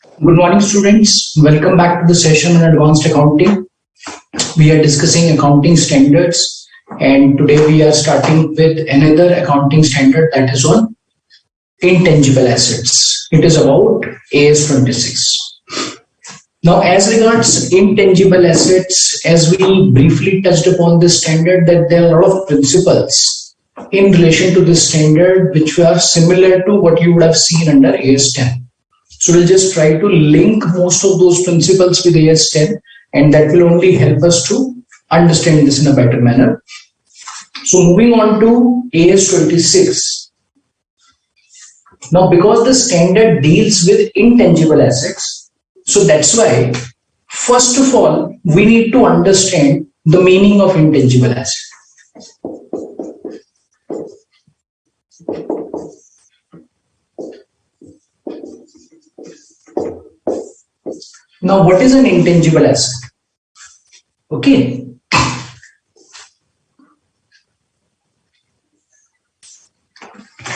Good morning, students. Welcome back to the session on advanced accounting. We are discussing accounting standards, and today we are starting with another accounting standard, that is on intangible assets. It is about AS 26. Now, as regards intangible assets, as we briefly touched upon this standard, that there are a lot of principles in relation to this standard which are similar to what you would have seen under AS 10. So we'll just try to link most of those principles with AS 10, and that will only help us to understand this in a better manner. So moving on to AS 26. Now, because the standard deals with intangible assets, so that's why, first of all, we need to understand the meaning of intangible asset. Now, what is an intangible asset? Okay.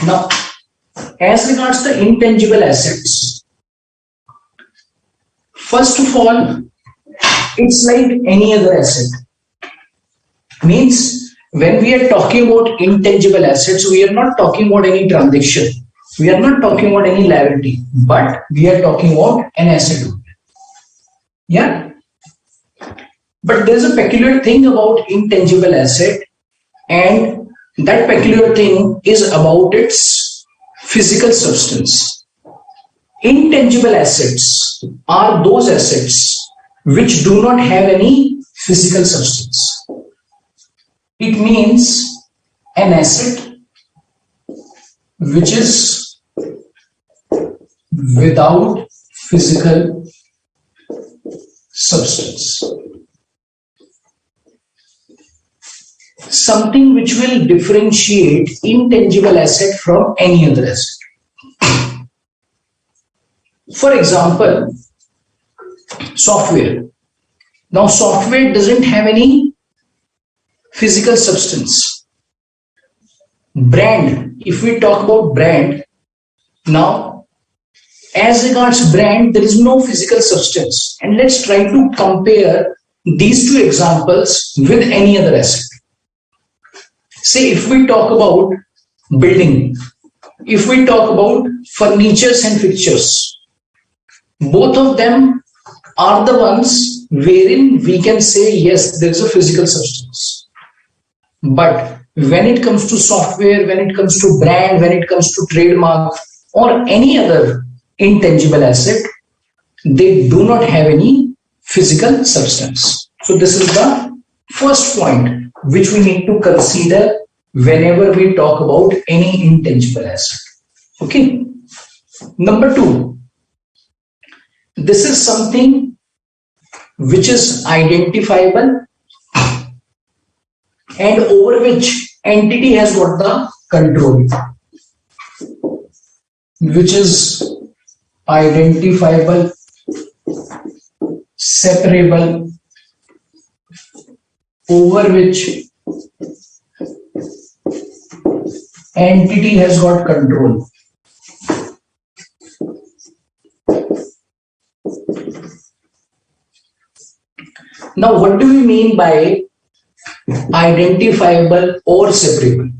Now, as regards the intangible assets, first of all, it's like any other asset. Means, when we are talking about intangible assets, we are not talking about any transaction. We are not talking about any liability, but we are talking about an asset. Yeah. But there's a peculiar thing about intangible asset, and that peculiar thing is about its physical substance. Intangible assets are those assets which do not have any physical substance. It means an asset which is without physical substance. Something which will differentiate intangible asset from any other asset. For example, software. Now, software doesn't have any physical substance. Brand, if we talk about brand, now, as regards brand, there is no physical substance. And let's try to compare these two examples with any other asset. Say, if we talk about building, if we talk about furnitures and fixtures, both of them are the ones wherein we can say, yes, there is a physical substance. But when it comes to software, when it comes to brand, when it comes to trademark or any other intangible asset, they do not have any physical substance. So this is the first point which we need to consider whenever we talk about any intangible asset. Okay. Number two, this is something which is identifiable and over which entity has got the control, which is identifiable, separable, over which entity has got control. Now, what do we mean by identifiable or separable?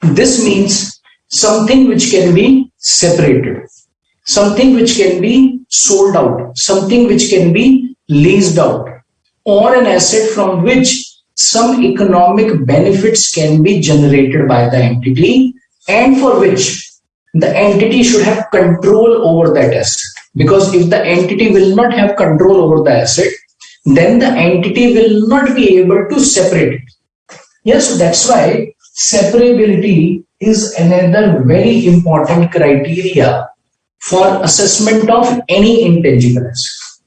This means something which can be separated, something which can be sold out, something which can be leased out, or an asset from which some economic benefits can be generated by the entity and for which the entity should have control over that asset. Because if the entity will not have control over the asset, then the entity will not be able to separate it. Yes, so that's why separability is another very important criteria for assessment of any intangible asset.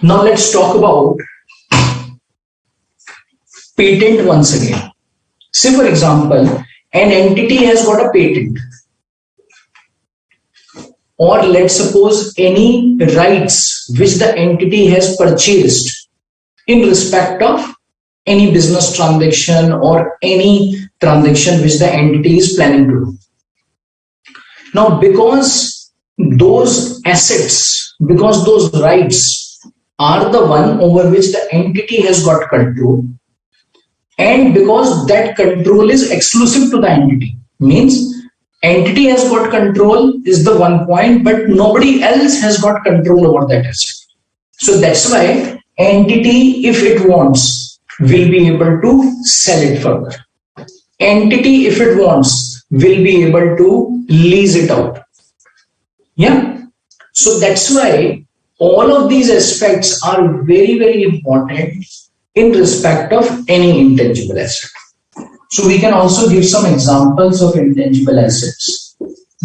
Now let's talk about patent once again. Say, for example, an entity has got a patent, or let's suppose any rights which the entity has purchased in respect of any business transaction or any transaction which the entity is planning to do. Now, because those assets, because those rights are the one over which the entity has got control, and because that control is exclusive to the entity, means entity has got control is the one point, but nobody else has got control over that asset. So that's why entity, if it wants, will be able to sell it further. Entity, if it wants, will be able to lease it out. Yeah. So that's why all of these aspects are very, very important in respect of any intangible asset. So we can also give some examples of intangible assets.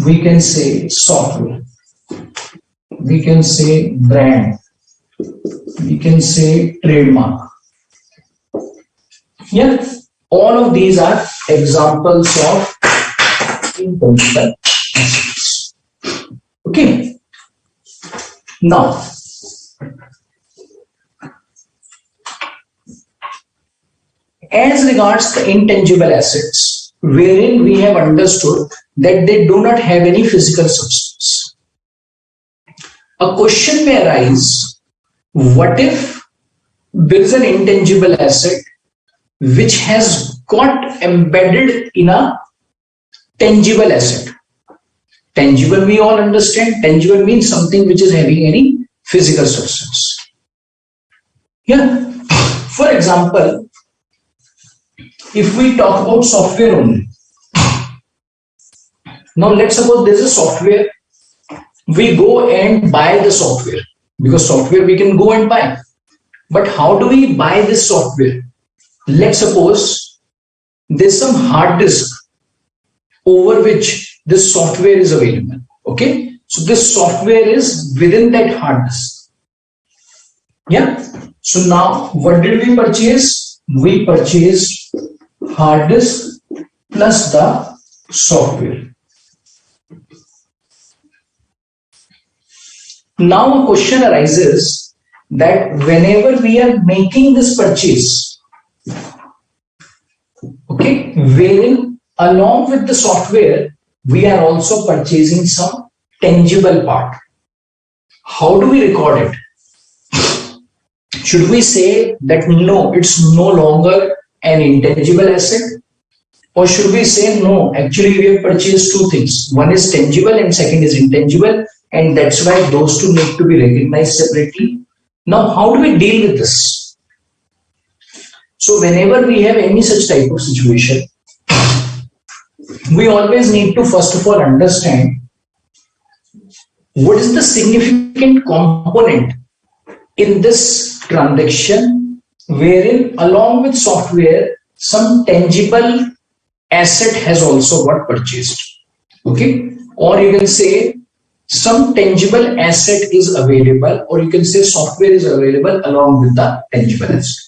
We can say software. We can say brand. We can say trademark. Yeah. All of these are examples of intangible assets. Okay. Now, as regards the intangible assets, wherein we have understood that they do not have any physical substance, a question may arise: what if there is an intangible asset which has got embedded in a tangible asset? Tangible, we all understand. Tangible means something which is having any physical substance. Yeah. For example, if we talk about software only. Now let's suppose there is a software. We go and buy the software, because software we can go and buy. But how do we buy this software? Let's suppose there's some hard disk over which this software is available. Okay. So this software is within that hard disk. Yeah. So now what did we purchase? We purchased hard disk plus the software. Now a question arises that whenever we are making this purchase, okay, wherein along with the software, we are also purchasing some tangible part. How do we record it? Should we say that no, it's no longer an intangible asset? Or should we say no, actually we have purchased two things. One is tangible and second is intangible, and that's why those two need to be recognized separately. Now, how do we deal with this? So whenever we have any such type of situation, we always need to first of all understand what is the significant component in this transaction wherein along with software some tangible asset has also got purchased. Okay. Or you can say some tangible asset is available, or you can say software is available along with the tangible asset.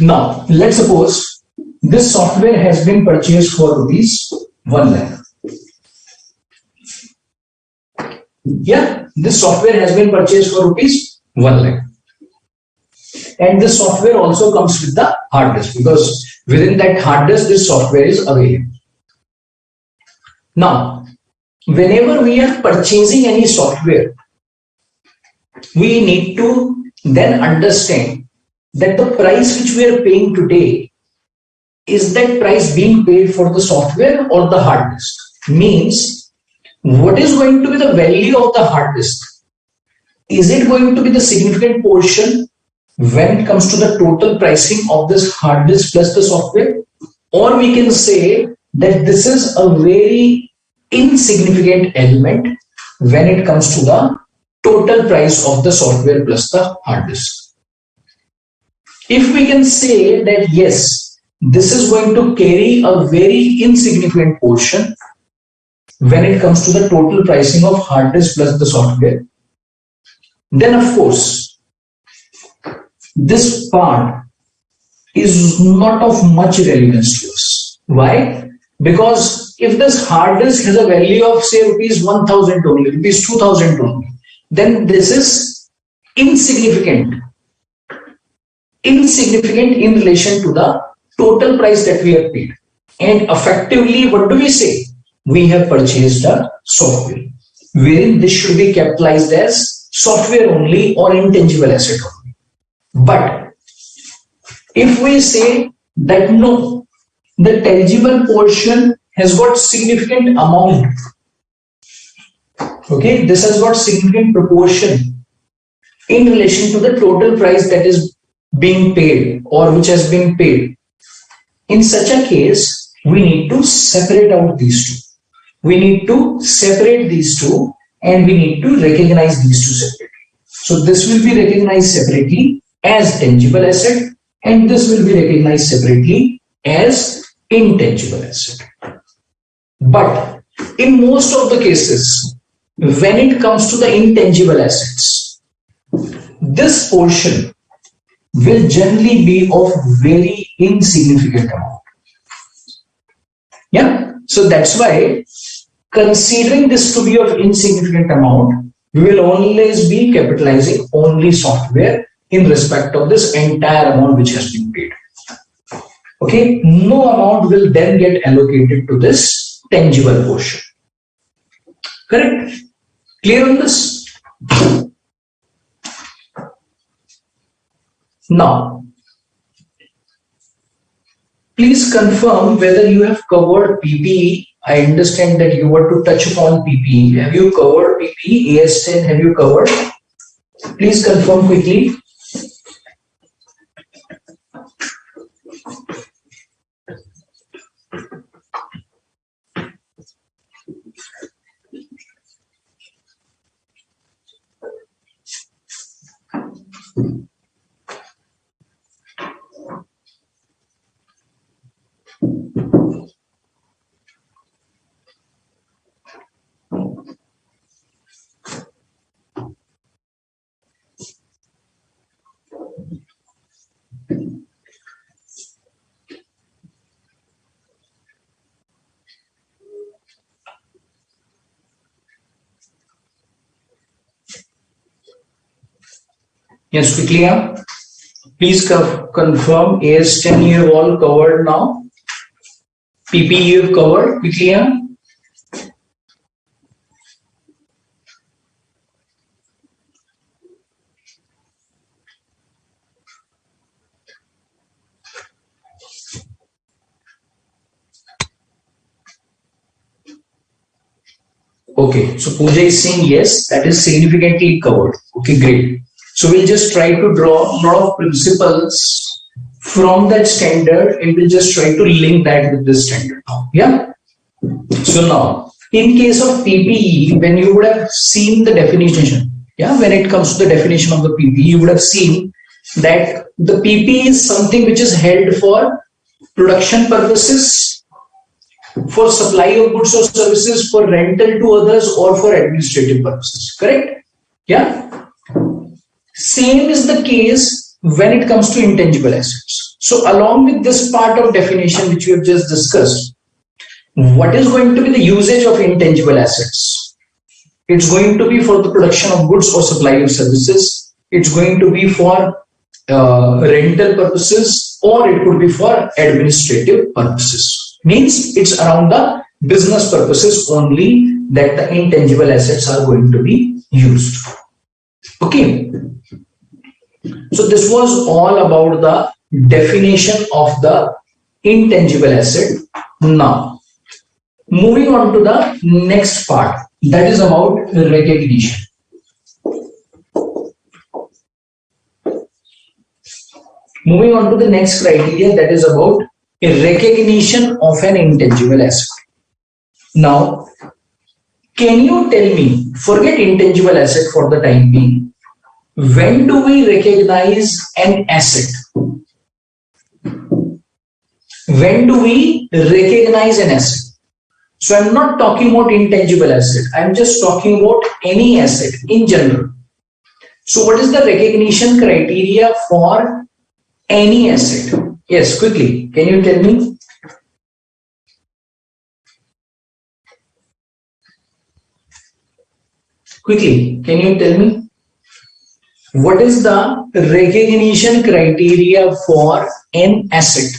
Now let's suppose this software has been purchased for rupees 1 lakh. Yeah, this software has been purchased for rupees 1 lakh. And this software also comes with the hard disk, because within that hard disk this software is available. Now, whenever we are purchasing any software, we need to then understand that the price which we are paying today, is that price being paid for the software or the hard disk? Means, what is going to be the value of the hard disk? Is it going to be the significant portion when it comes to the total pricing of this hard disk plus the software? Or we can say that this is a very insignificant element when it comes to the total price of the software plus the hard disk. If we can say that yes, this is going to carry a very insignificant portion when it comes to the total pricing of hard disk plus the software, then of course this part is not of much relevance to us. Why? Because if this hard disk has a value of say rupees 1000 only, rupees 2000 only, then this is insignificant in relation to the total price that we have paid. And effectively, what do we say? We have purchased the software. wherein this should be capitalized as software only or intangible asset only. But if we say that no, the tangible portion has got significant amount, okay, this has got significant proportion in relation to the total price that is being paid or which has been paid. In such a case, we need to separate out these two. We need to separate these two and we need to recognize these two separately. So this will be recognized separately as tangible asset and this will be recognized separately as intangible asset. But in most of the cases, when it comes to the intangible assets, this portion will generally be of very insignificant amount. Yeah, so that's why considering this to be of insignificant amount, we will always be capitalizing only software in respect of this entire amount which has been paid. Okay, no amount will then get allocated to this tangible portion. Correct? Clear on this? Now, please confirm whether you have covered PPE. I understand that you were to touch upon PPE. Have you covered PPE? AS10 have you covered? Please confirm quickly. Yes, quickly. Please confirm AS10 you have all covered now. PP you have covered quickly. Okay, so Pooja is saying yes, that is significantly covered. Okay, great. So we'll just try to draw a lot of principles from that standard and we'll just try to link that with this standard now. Yeah. So now, in case of PPE, when you would have seen the definition, yeah, when it comes to the definition of the PPE, you would have seen that the PPE is something which is held for production purposes, for supply of goods or services, for rental to others, or for administrative purposes. Correct? Yeah. Same is the case when it comes to intangible assets. So along with this part of definition which we have just discussed, what is going to be the usage of intangible assets? It's going to be for the production of goods or supply of services. It's going to be for rental purposes, or it could be for administrative purposes. Means it's around the business purposes only that the intangible assets are going to be used. Okay. So this was all about the definition of the intangible asset. Now, moving on to the next part, that is about recognition. Moving on to the next criteria, that is about a recognition of an intangible asset. Now, can you tell me, forget intangible asset for the time being, when do we recognize an asset? When do we recognize an asset? So I'm not talking about intangible asset. I'm just talking about any asset in general. So what is the recognition criteria for any asset? Yes, quickly. Can you tell me? Quickly, can you tell me? What is the recognition criteria for an asset?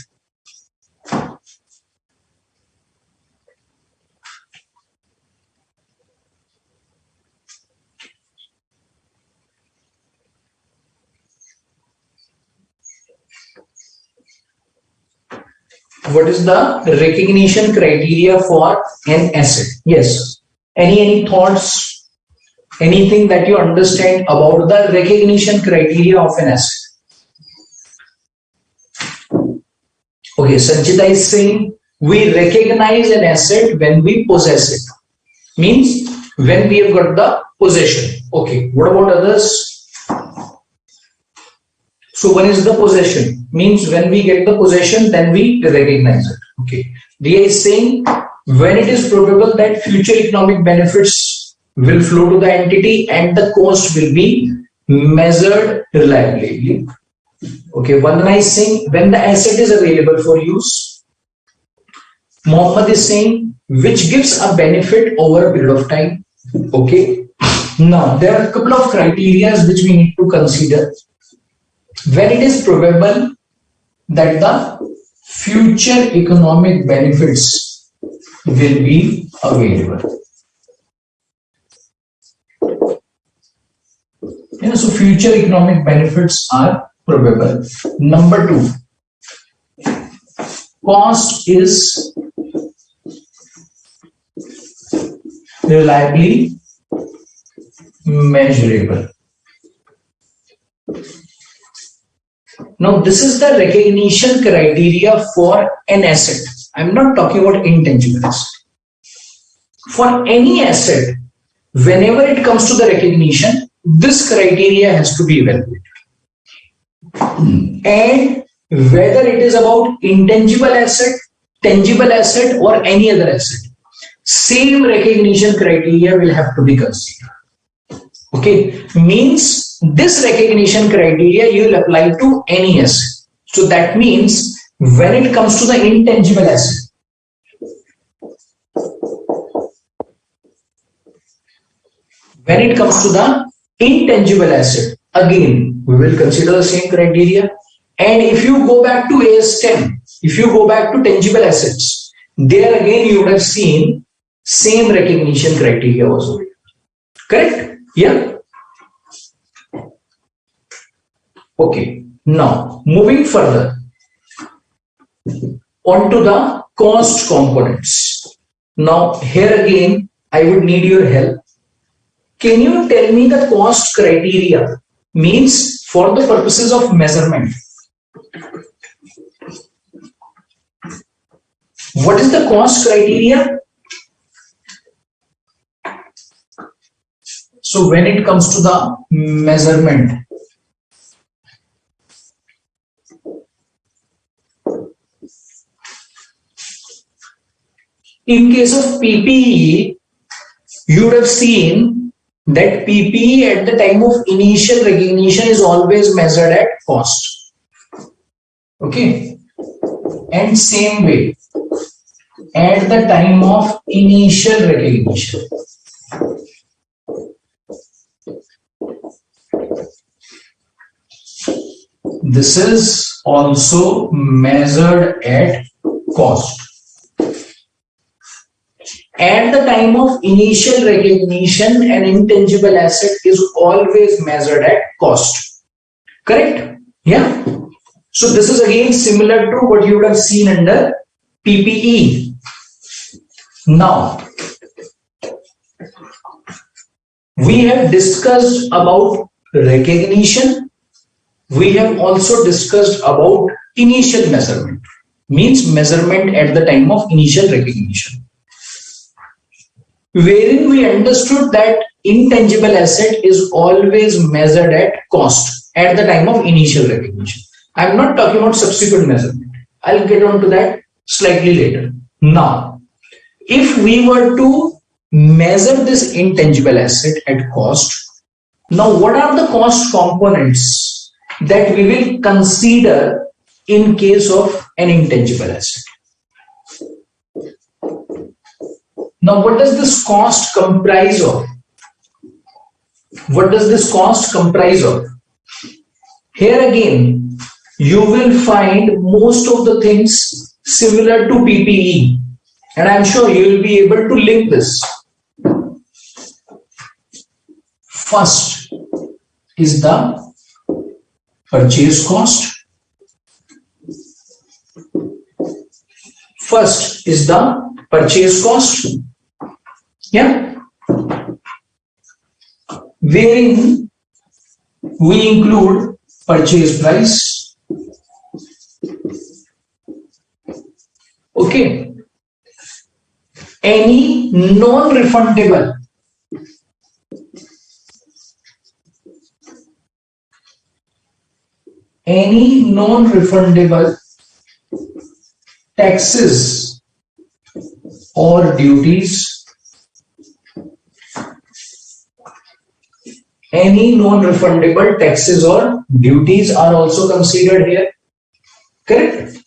what is the recognition criteria for an asset? Yes. Any thoughts? Anything that you understand about the recognition criteria of an asset? Okay, Sanchita is saying we recognize an asset when we possess it. Means when we have got the possession. Okay, what about others? So one is the possession. Means when we get the possession, then we recognize it. Okay. Dia is saying when it is probable that future economic benefits will flow to the entity and the cost will be measured reliably. Okay, Vandana is saying when the asset is available for use. Mohammed is saying which gives a benefit over a period of time. Okay. Now there are a couple of criteria which we need to consider. When it is probable that the future economic benefits will be available. So future economic benefits are probable. Number 2, cost is reliably measurable. Now this is the recognition criteria for an asset. I'm not talking about intangible asset. For any asset, whenever it comes to the recognition, this criteria has to be evaluated. And whether it is about intangible asset, tangible asset or any other asset, same recognition criteria will have to be considered. Okay, means this recognition criteria you will apply to any asset. So that means when it comes to the intangible asset, again we will consider the same criteria. And if you go back to AS10, if you go back to tangible assets, there again you would have seen same recognition criteria was available. Correct? Yeah. Okay. Now moving further onto the cost components. Now here again I would need your help. Can you tell me the cost criteria? Means for the purposes of measurement. What is the cost criteria? So when it comes to the measurement, in case of PPE, you would have seen that PPE at the time of initial recognition is always measured at cost. Okay. And same way, at the time of initial recognition, this is also measured at cost. At the time of initial recognition, an intangible asset is always measured at cost. Correct? Yeah. So this is again similar to what you would have seen under PPE. Now, we have discussed about recognition. We have also discussed about initial measurement, means measurement at the time of initial recognition, wherein we understood that intangible asset is always measured at cost at the time of initial recognition. I'm not talking about subsequent measurement. I'll get on to that slightly later. Now, if we were to measure this intangible asset at cost, now what are the cost components that we will consider in case of an intangible asset? Now, what does this cost comprise of? What does this cost comprise of? Here again, you will find most of the things similar to PPE, and I'm sure you will be able to link this. First is the purchase cost. First is the purchase cost. Yeah. Wherein we include purchase price. Okay. Any non-refundable taxes or duties. Any non-refundable taxes or duties are also considered here. Correct?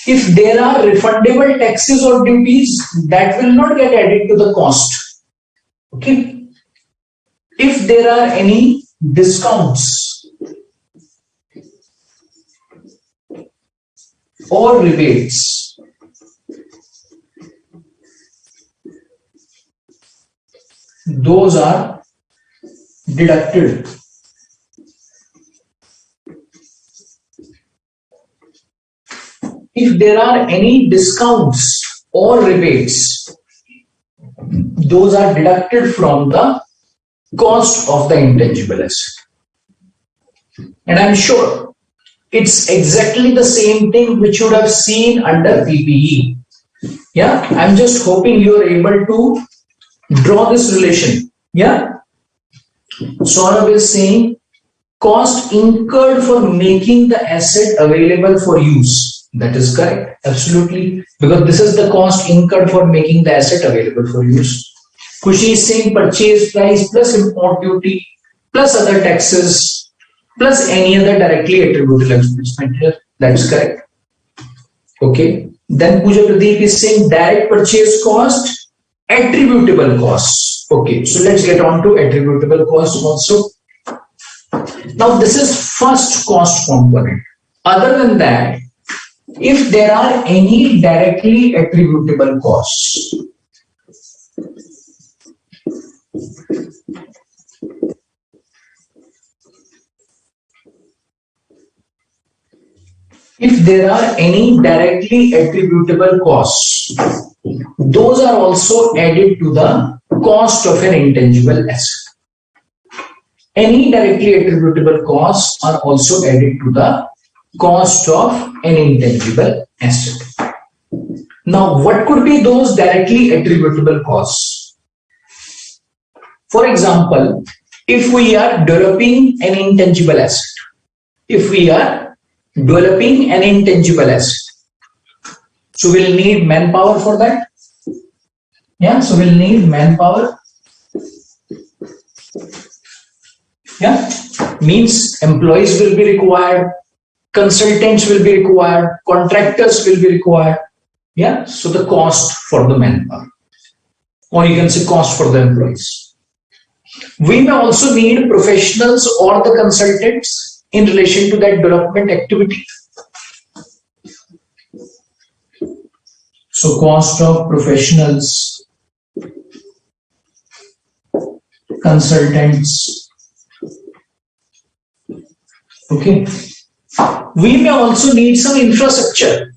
If there are refundable taxes or duties, that will not get added to the cost. Okay. If there are any discounts or rebates, those are deducted. If there are any discounts or rebates, those are deducted from the cost of the intangible asset. And I'm sure it's exactly the same thing which you would have seen under PPE. Yeah, I'm just hoping you are able to draw this relation. Yeah, Saurabh is saying cost incurred for making the asset available for use. That is correct, absolutely, because this is the cost incurred for making the asset available for use. Kushi is saying purchase price plus import duty plus other taxes plus any other directly attributable expense here. That's correct. Okay. Then Pooja Pradeep is saying direct purchase cost, attributable costs. Okay. So let's get on to attributable cost also. Now this is first cost component. Other than that, if there are any directly attributable costs, those are also added to the cost of an intangible asset. Any directly attributable costs are also added to the cost of an intangible asset. Now, what could be those directly attributable costs? For example, if we are developing an intangible asset, so we'll need manpower for that. Yeah, so we'll need manpower. Yeah, means employees will be required, consultants will be required, contractors will be required. Yeah, so the cost for the manpower, or you can say cost for the employees. We may also need professionals or the consultants in relation to that development activity. So cost of professionals, consultants. Okay. We may also need some infrastructure.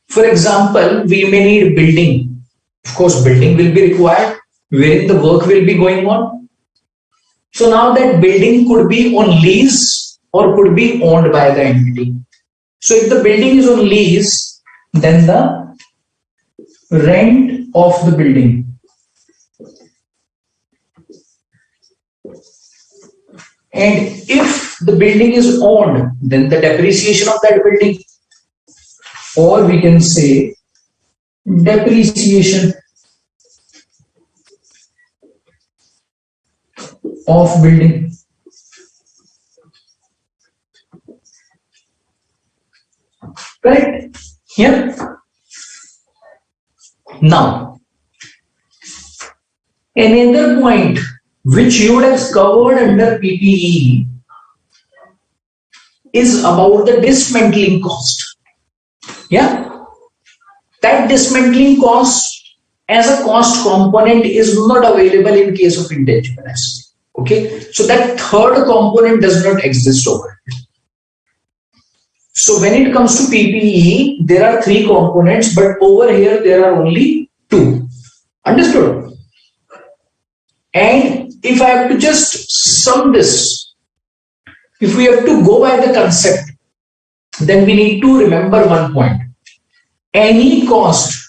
For example, we may need building. Of course, building will be required wherein the work will be going on. So now that building could be on lease or could be owned by the entity. So if the building is on lease, then the rent of the building and if the building is owned, then the depreciation of that building, or we can say depreciation of building. Correct? Yeah. Now, another point which you would have covered under PPE is about the dismantling cost. Yeah, that dismantling cost as a cost component is not available in case of intangible assets. Okay, so that third component does not exist over here. So when it comes to PPE, there are three components, but over here there are only two. Understood? And if I have to just sum this, if we have to go by the concept, then we need to remember one point. Any cost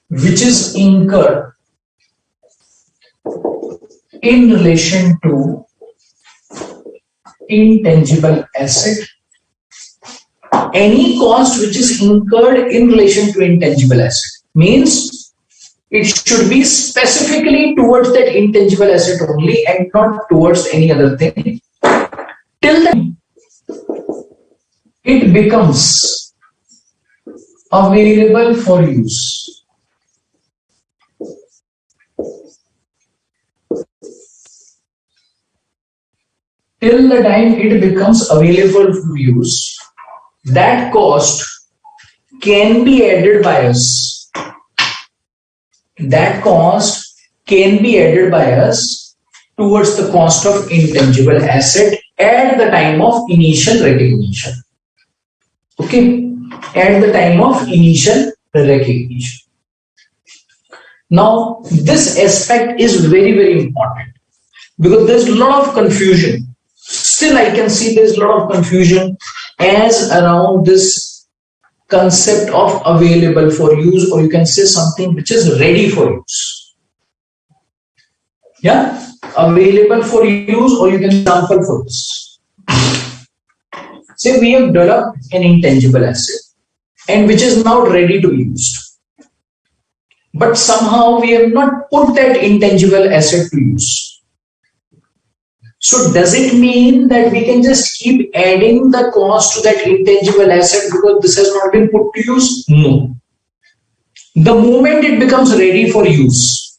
which is incurred in relation to intangible asset, any cost which is incurred in relation to intangible asset means it should be specifically towards that intangible asset only and not towards any other thing. Till then, it becomes available for use. Till the time it becomes available for use, that cost can be added by us. That cost can be added by us towards the cost of intangible asset at the time of initial recognition. Okay, at the time of initial recognition. Now, this aspect is very, very important because there's a lot of confusion. Still, I can see there's a lot of confusion as around this concept of available for use, or you can say something which is ready for use. Yeah, available for use, or you can sample for this. Say we have developed an intangible asset and which is now ready to be used. But somehow we have not put that intangible asset to use. So does it mean that we can just keep adding the cost to that intangible asset because this has not been put to use? No. The moment it becomes ready for use,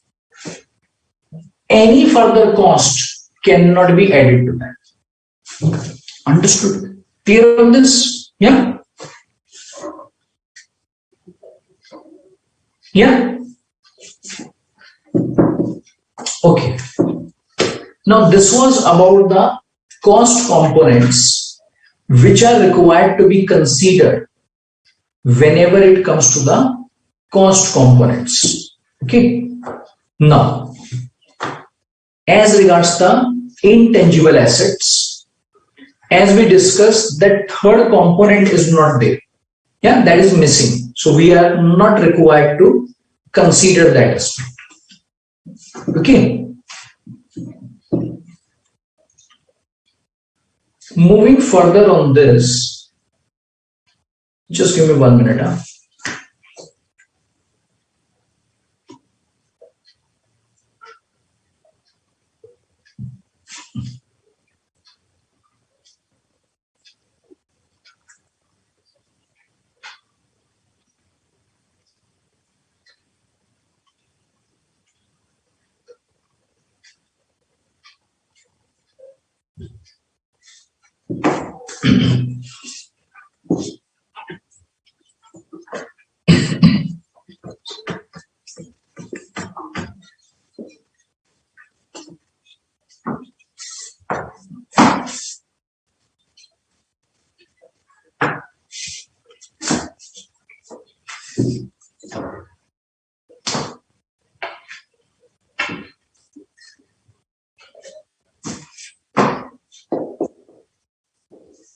any further cost cannot be added to that. Understood? Clear on this? Yeah? Yeah? Okay. Now this was about the cost components which are required to be considered whenever it comes to the cost components. Okay. Now, as regards the intangible assets, as we discussed, that third component is not there. Yeah, that is missing. So we are not required to consider that aspect. Okay. Moving further on this, just give me 1 minute.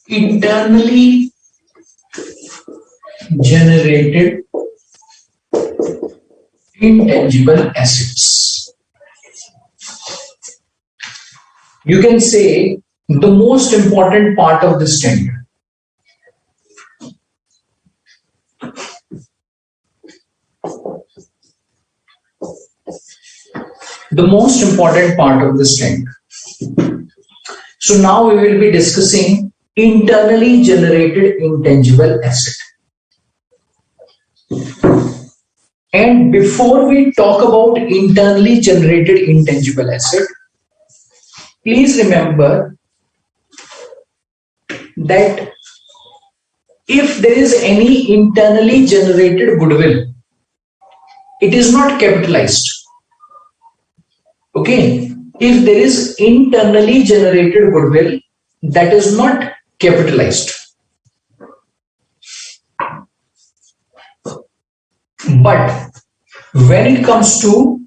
Internally generated intangible assets. You can say the most important part of this tender. The most important part of this tender. So now we will be discussing internally generated intangible asset. And before we talk about internally generated intangible asset, please remember that if there is any internally generated goodwill, it is not capitalized. Okay, if there is internally generated goodwill, that is not capitalized. But when it comes to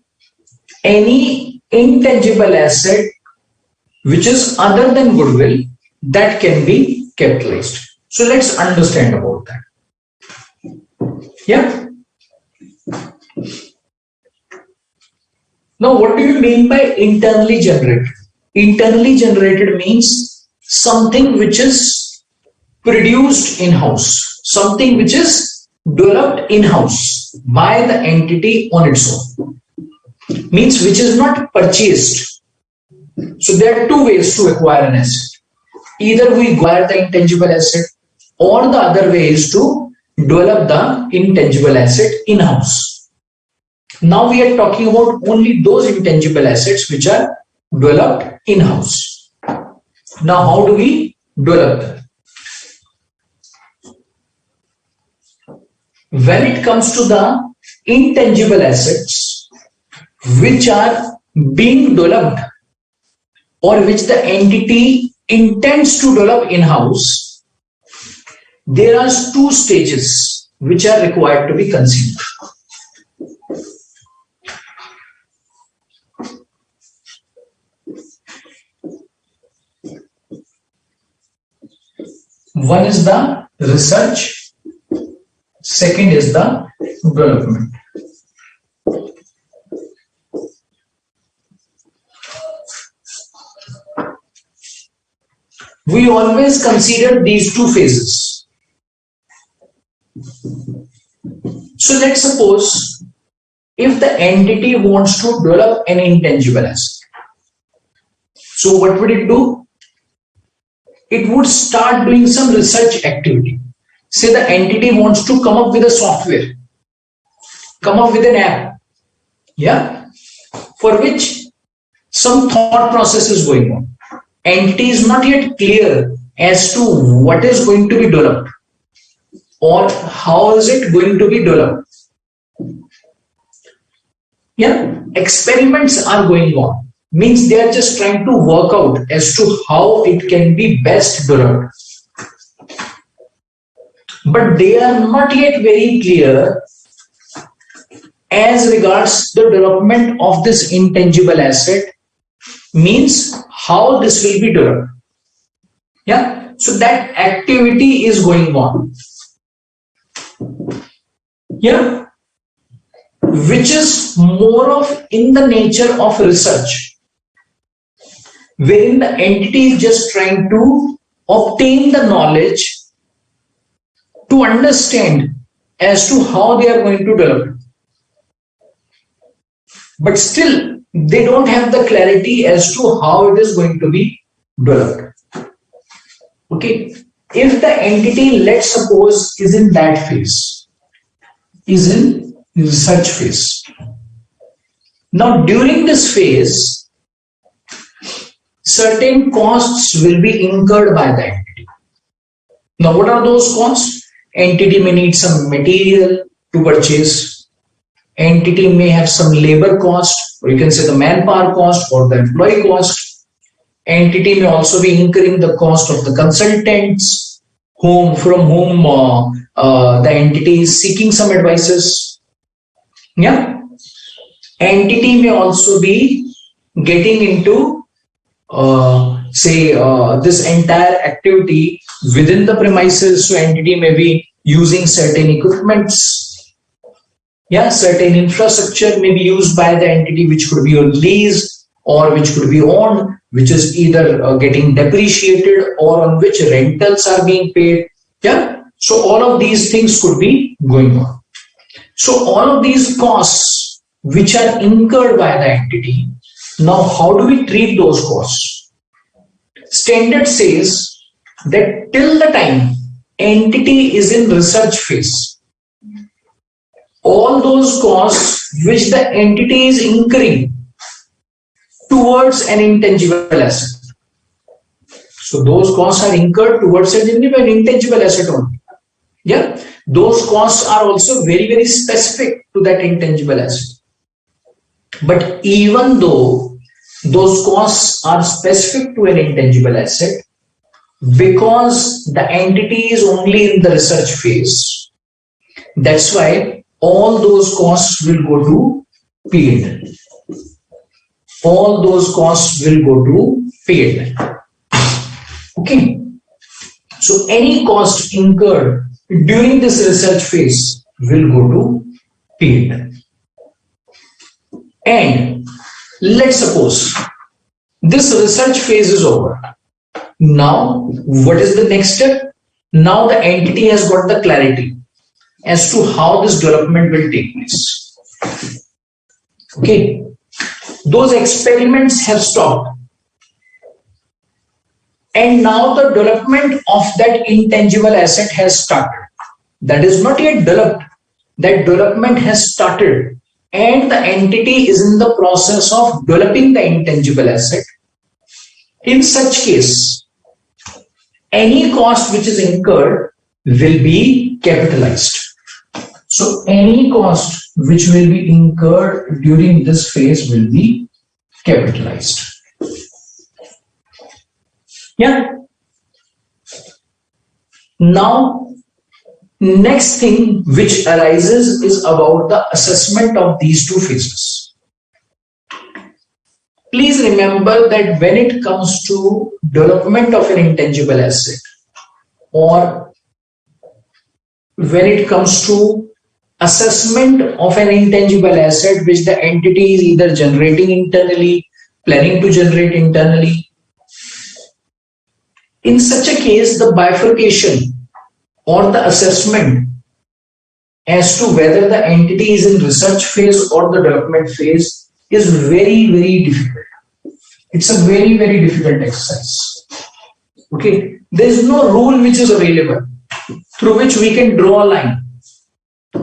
any intangible asset which is other than goodwill, that can be capitalized. So let's understand about that. Yeah. Now, what do you mean by internally generated? Internally generated means something which is produced in-house, something which is developed in-house by the entity on its own, means which is not purchased. So there are two ways to acquire an asset. Either we acquire the intangible asset, or the other way is to develop the intangible asset in-house. Now we are talking about only those intangible assets which are developed in-house. Now how do we develop them? When it comes to the intangible assets which are being developed or which the entity intends to develop in-house, there are two stages which are required to be considered. One is the research, second is the development. We always consider these two phases. So let's suppose if the entity wants to develop an intangible asset. So what would it do? It would start doing some research activity. Say the entity wants to come up with a software, come up with an app, yeah, for which some thought process is going on. Entity is not yet clear as to what is going to be developed or how is it going to be developed. Yeah, experiments are going on. Means they are just trying to work out as to how it can be best developed. But they are not yet very clear as regards the development of this intangible asset, means how this will be developed. Yeah, so that activity is going on. Yeah, which is more of in the nature of research, wherein the entity is just trying to obtain the knowledge to understand as to how they are going to develop. But still, they don't have the clarity as to how it is going to be developed. Okay, if the entity, let's suppose, is in that phase, is in research phase. Now, during this phase, certain costs will be incurred by the entity. Now, what are those costs? Entity may need some material to purchase. Entity may have some labor cost, or you can say the manpower cost or the employee cost. Entity may also be incurring the cost of the consultants from whom the entity is seeking some advices. Yeah. Entity may also be getting into this entire activity within the premises. So entity may be using certain equipments. Yeah, certain infrastructure may be used by the entity, which could be on lease or which could be owned, which is either getting depreciated or on which rentals are being paid. Yeah, so all of these things could be going on. So all of these costs which are incurred by the entity, now how do we treat those costs? Standard says that till the time entity is in research phase, all those costs which the entity is incurring towards an intangible asset. So those costs are incurred towards an intangible asset only. Yeah, those costs are also very, very specific to that intangible asset. But even though those costs are specific to an intangible asset, because the entity is only in the research phase, that's why all those costs will go to P&L. All those costs will go to P&L. Okay. So any cost incurred during this research phase will go to P&L. And let's suppose this research phase is over. Now, what is the next step? Now the entity has got the clarity as to how this development will take place. Okay. Those experiments have stopped. And now the development of that intangible asset has started. That is not yet developed. That development has started. And the entity is in the process of developing the intangible asset. In such case, any cost which is incurred will be capitalized. So any cost which will be incurred during this phase will be capitalized. Yeah. Now, next thing which arises is about the assessment of these two phases. Please remember that when it comes to development of an intangible asset, or when it comes to assessment of an intangible asset which the entity is either generating internally, planning to generate internally, in such a case, the bifurcation or the assessment as to whether the entity is in research phase or the development phase is very, very difficult. It's a very, very difficult exercise. Okay, there is no rule which is available through which we can draw a line.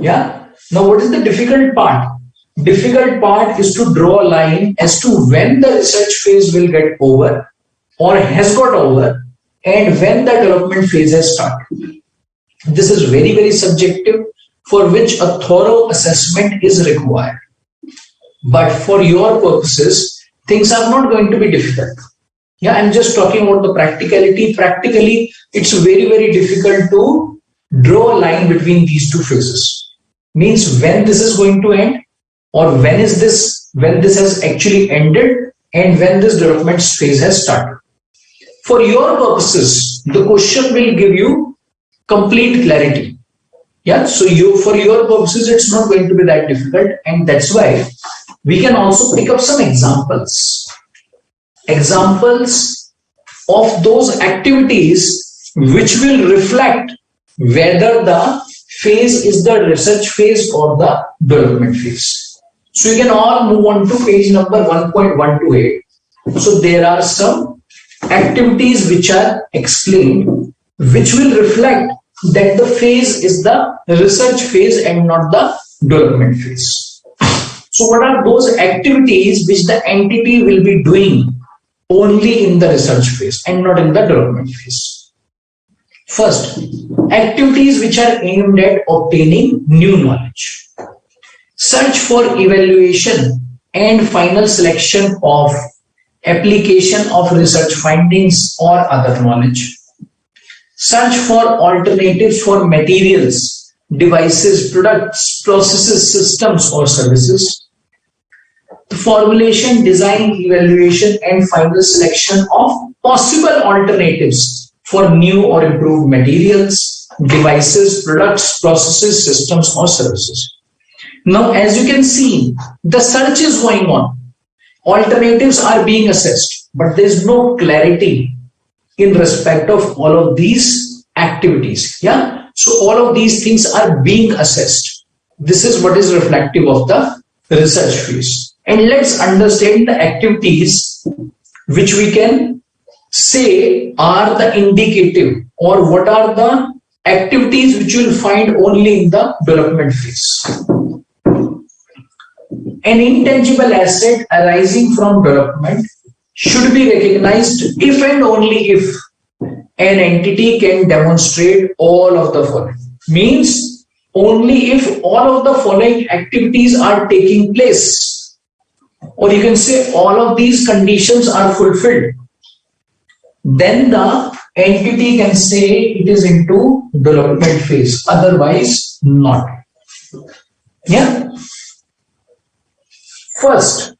Yeah. Now, what is the difficult part? Difficult part is to draw a line as to when the research phase will get over or has got over, and when the development phase has started. This is very, very subjective, for which a thorough assessment is required. But for your purposes, things are not going to be difficult. Yeah, I'm just talking about the practicality. Practically, it's very, very difficult to draw a line between these two phases. Means when this is going to end, or when this has actually ended, and when this development phase has started. For your purposes, the question will give you complete clarity. Yeah, so for your purposes, it's not going to be that difficult, and that's why we can also pick up some examples. Examples of those activities which will reflect whether the phase is the research phase or the development phase. So you can all move on to page number 1.128. So there are some activities which are explained, which will reflect that the phase is the research phase and not the development phase. So what are those activities which the entity will be doing only in the research phase and not in the development phase? First, activities which are aimed at obtaining new knowledge. Search for evaluation and final selection of application of research findings or other knowledge. Search for alternatives for materials, devices, products, processes, systems, or services. Formulation, design, evaluation, and final selection of possible alternatives for new or improved materials, devices, products, processes, systems, or services. Now, as you can see, the search is going on. Alternatives are being assessed, but there is no clarity in respect of all of these activities. Yeah. So all of these things are being assessed. This is what is reflective of the research phase. And let's understand the activities which we can say are the indicative, or what are the activities which you will find only in the development phase. An intangible asset arising from development should be recognized if and only if an entity can demonstrate all of the following. Means only if all of the following activities are taking place, or you can say all of these conditions are fulfilled, then the entity can say it is into development phase, otherwise not. Yeah. First,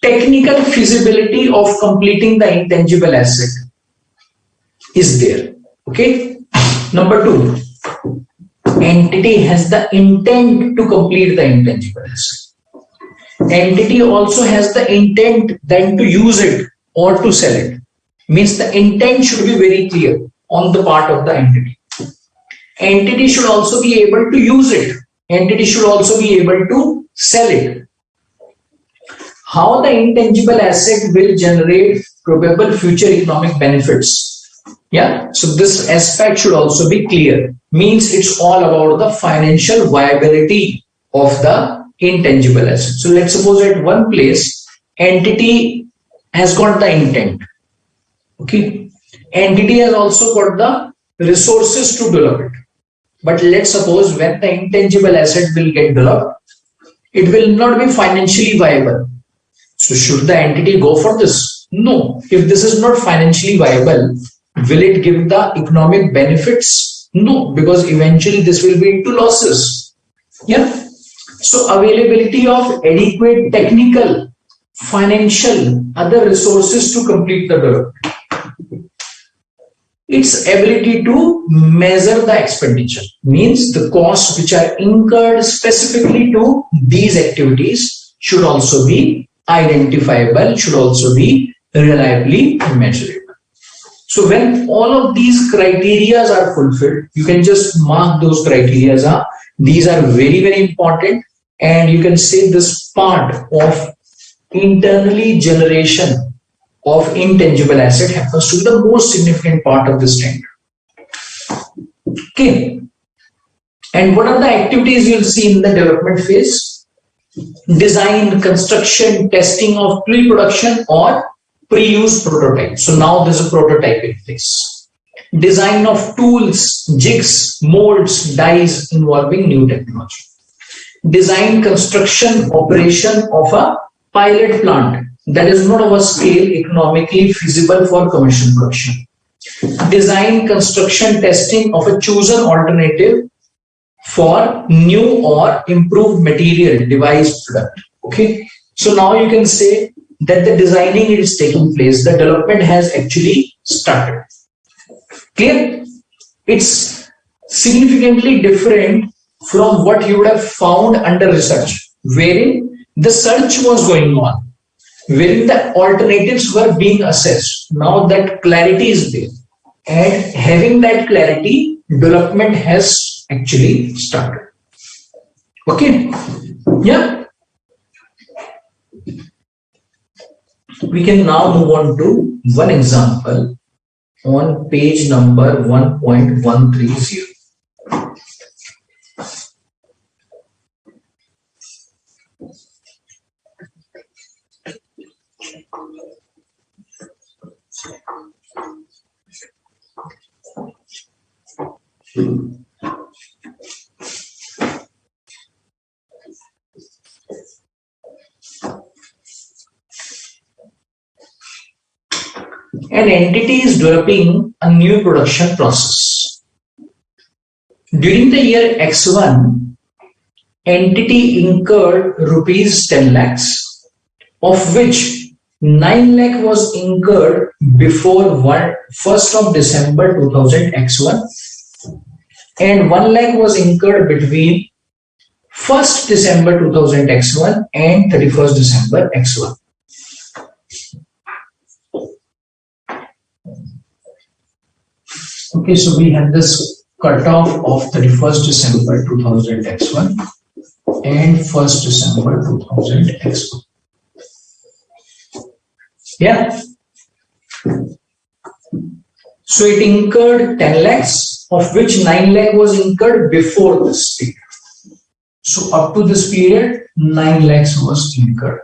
technical feasibility of completing the intangible asset is there. Okay. Number two, entity has the intent to complete the intangible asset. Entity also has the intent then to use it or to sell it. Means the intent should be very clear on the part of the entity. Entity should also be able to use it. Entity should also be able to sell it. How the intangible asset will generate probable future economic benefits. Yeah, so this aspect should also be clear. Means it's all about the financial viability of the intangible asset. So let's suppose at one place, entity has got the intent. Okay. Entity has also got the resources to develop it. But let's suppose when the intangible asset will get developed, it will not be financially viable. So should the entity go for this? No. If this is not financially viable, will it give the economic benefits? No, because eventually this will lead to losses. Yeah. So availability of adequate technical, financial, other resources to complete the development. Its ability to measure the expenditure means the costs which are incurred specifically to these activities should also be identifiable, should also be reliably measurable. So when all of these criteria are fulfilled, you can just mark those criteria. These are very, very important, and you can say this part of internally generation of intangible asset happens to be the most significant part of this tender. Okay. And what are the activities you'll see in the development phase? Design, construction, testing of pre-production or pre-use prototype. So now there's a prototype in place. Design of tools, jigs, molds, dies involving new technology. Design, construction, operation of a pilot plant that is not of a scale economically feasible for commercial production. Design, construction, testing of a chosen alternative for new or improved material device product. Okay. So now you can say that the designing is taking place. The development has actually started. Clear? It's significantly different from what you would have found under research, wherein the search was going on, wherein the alternatives were being assessed. Now that clarity is there, and having that clarity, development has actually started. Okay. Yeah. We can now move on to one example on page number 1.130. An entity is developing a new production process. During the year X1, entity incurred rupees 10 lakhs, of which 9 lakh was incurred before 1st of December 2000 X1 and 1 lakh was incurred between 1st December 2000 X1 and 31st December X1. Okay, so we have this cutoff of 31st December 2000 X1 and 1st December 2000 X1. Yeah. So it incurred 10 lakhs, of which 9 lakh was incurred before this period. So up to this period, 9 lakhs was incurred.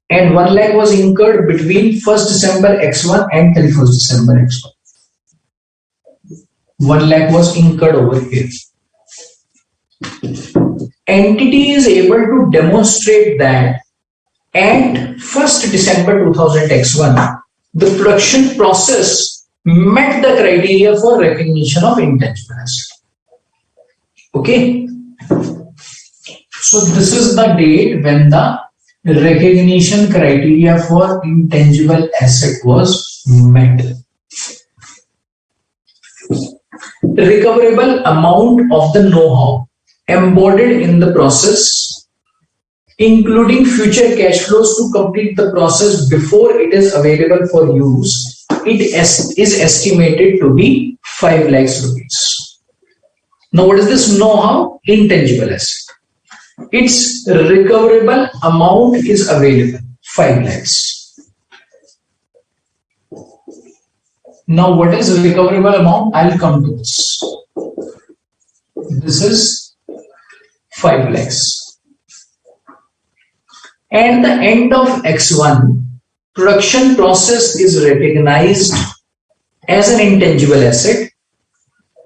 And 1 lakh was incurred between 1st December X1 and 31st December X1. 1 lakh was incurred over here. Entity is able to demonstrate that at 1st December 2000 X1, the production process met the criteria for recognition of intangible asset. Okay. So this is the date when the recognition criteria for intangible asset was met. Recoverable amount of the know-how embodied in the process, including future cash flows to complete the process before it is available for use, it is estimated to be 5 lakhs rupees. Now what is this know-how? Intangible asset. Its recoverable amount is available, 5 lakhs. Now what is recoverable amount? I'll come to this. This is 5 lakhs. At the end of X1, production process is recognized as an intangible asset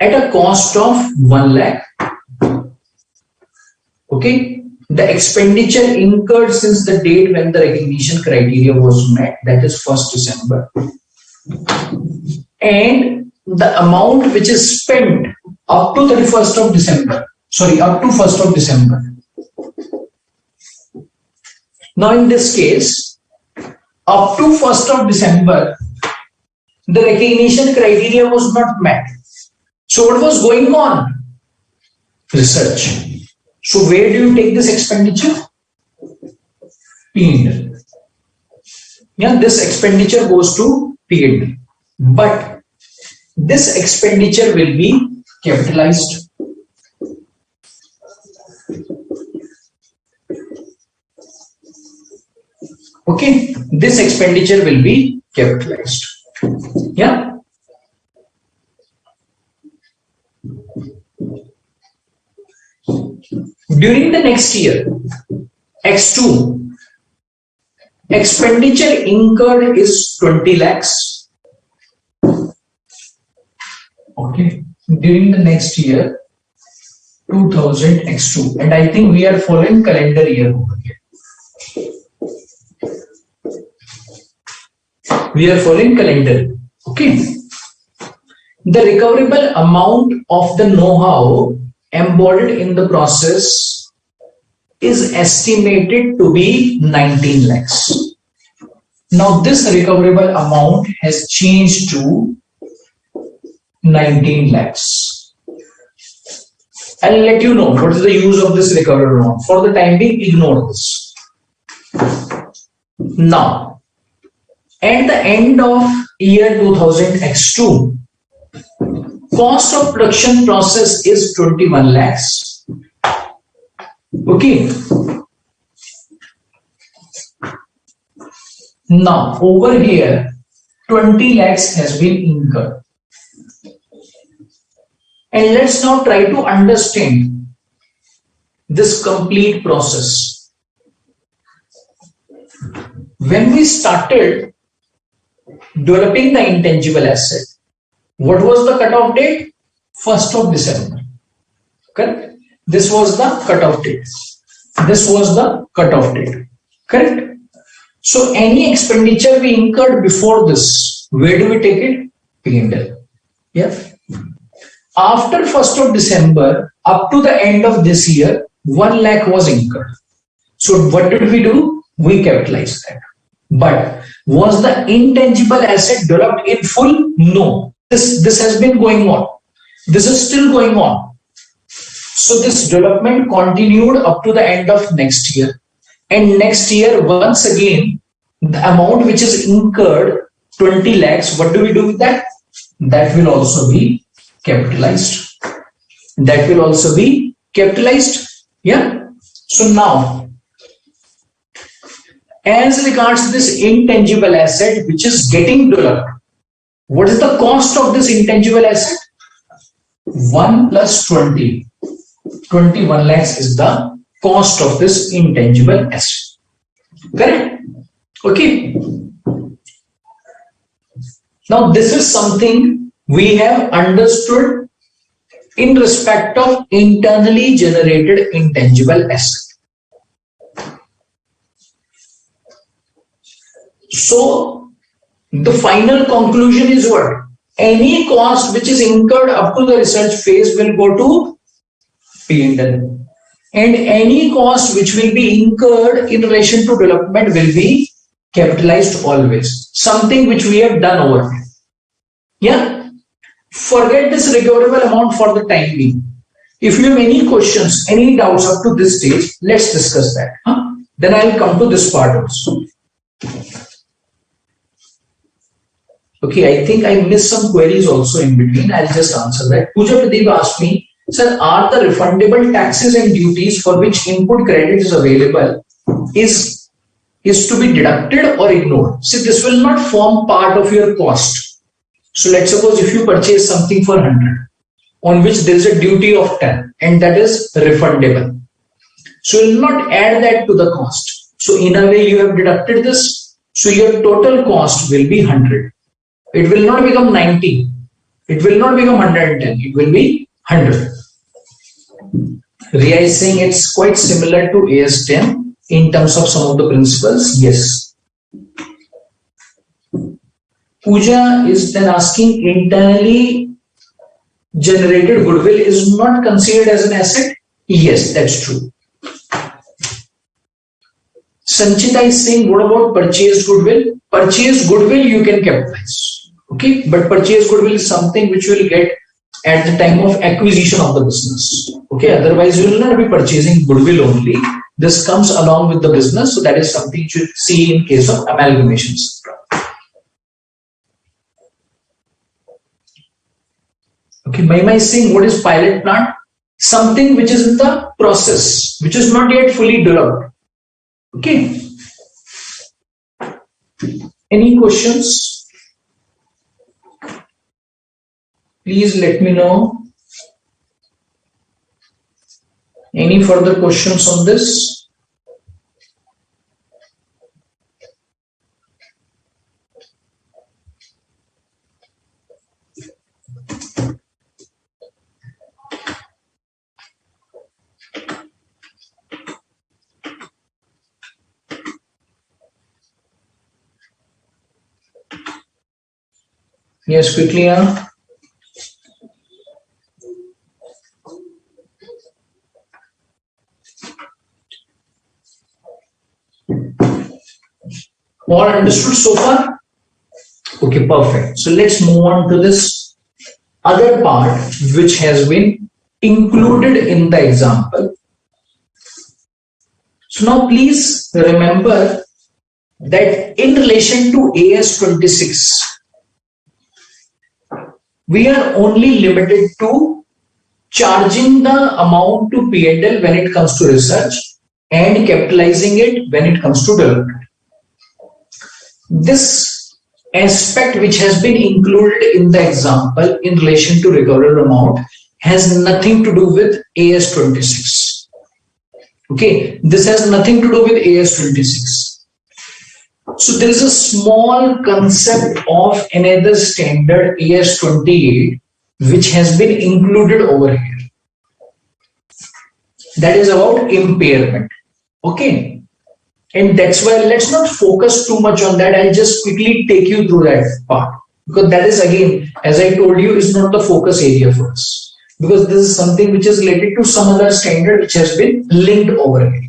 at a cost of 1 lakh. Okay, the expenditure incurred since the date when the recognition criteria was met, that is 1st December, and the amount which is spent up to 31st of December, up to 1st of December. Now in this case, up to 1st of December, the recognition criteria was not met. So what was going on? Research. So where do you take this expenditure? P&L. Yeah, this expenditure goes to P&L. But this expenditure will be capitalized. Okay, this expenditure will be capitalized. Yeah. During the next year, X2, expenditure incurred is 20 lakhs. Okay, during the next year, 2000 X2, and I think we are following calendar year over here. We are following calendar. Okay. The recoverable amount of the know-how embodied in the process is estimated to be 19 lakhs. Now this recoverable amount has changed to 19 lakhs. I'll let you know what is the use of this recoverable amount. For the time being, ignore this. Now, at the end of year 2000 X2, cost of production process is 21 lakhs. Okay. Now over here 20 lakhs has been incurred. And let's now try to understand this complete process. When we started developing the intangible asset, what was the cutoff date? 1st of December. Correct? This was the cutoff date. This was the cutoff date. Correct? So any expenditure we incurred before this, where do we take it? P&L. Yeah. After 1st of December, up to the end of this year, 1 lakh was incurred. So what did we do? We capitalized that. But was the intangible asset developed in full? No. This has been going on. This is still going on. So this development continued up to the end of next year. And next year, once again, the amount which is incurred, 20 lakhs, what do we do with that? That will also be capitalized. That will also be capitalized. Yeah. So now, as regards this intangible asset which is getting developed, what is the cost of this intangible asset? 1 plus 20. 21 lakhs is the cost of this intangible asset. Correct? Okay. Now this is something we have understood in respect of internally generated intangible asset. So the final conclusion is what? Any cost which is incurred up to the research phase will go to P&L. and any cost which will be incurred in relation to development will be capitalized always. Something which we have done over here. Yeah. Forget this recoverable amount for the time being. If you have any questions, any doubts up to this stage, let's discuss that. Then I'll come to this part also. Okay, I think I missed some queries also in between. I'll just answer that. Pooja Pradeep asked me, sir, are the refundable taxes and duties for which input credit is available is to be deducted or ignored? See, this will not form part of your cost. So let's suppose if you purchase something for 100, on which there is a duty of 10, and that is refundable. So you will not add that to the cost. So in a way you have deducted this. So your total cost will be 100. It will not become 90. It will not become 110. It will be 100. Riya is saying it's quite similar to AS10 in terms of some of the principles. Yes. Pooja is then asking, internally generated goodwill is not considered as an asset? Yes, that's true. Sanchita is saying, what about purchased goodwill? Purchased goodwill you can capitalize. Okay, but purchased goodwill is something which you will get at the time of acquisition of the business. Okay, otherwise you will not be purchasing goodwill only. This comes along with the business, so that is something you should see in case of amalgamations. Okay, Mahima is saying, what is pilot plant? Something which is in the process, which is not yet fully developed. Okay. Any questions? Please let me know. Any further questions on this? Yes, quickly. All understood so far? Okay, perfect. So let's move on to this other part which has been included in the example. So now please remember that in relation to AS26, we are only limited to charging the amount to P&L when it comes to research and capitalizing it when it comes to development. This aspect which has been included in the example in relation to recoverable amount has nothing to do with AS26. Okay, this has nothing to do with AS26. So there is a small concept of another standard AS28 which has been included over here. That is about impairment. Okay. And that's why let's not focus too much on that. I'll just quickly take you through that part. Because that is, again, as I told you, is not the focus area for us. Because this is something which is related to some other standard which has been linked over here.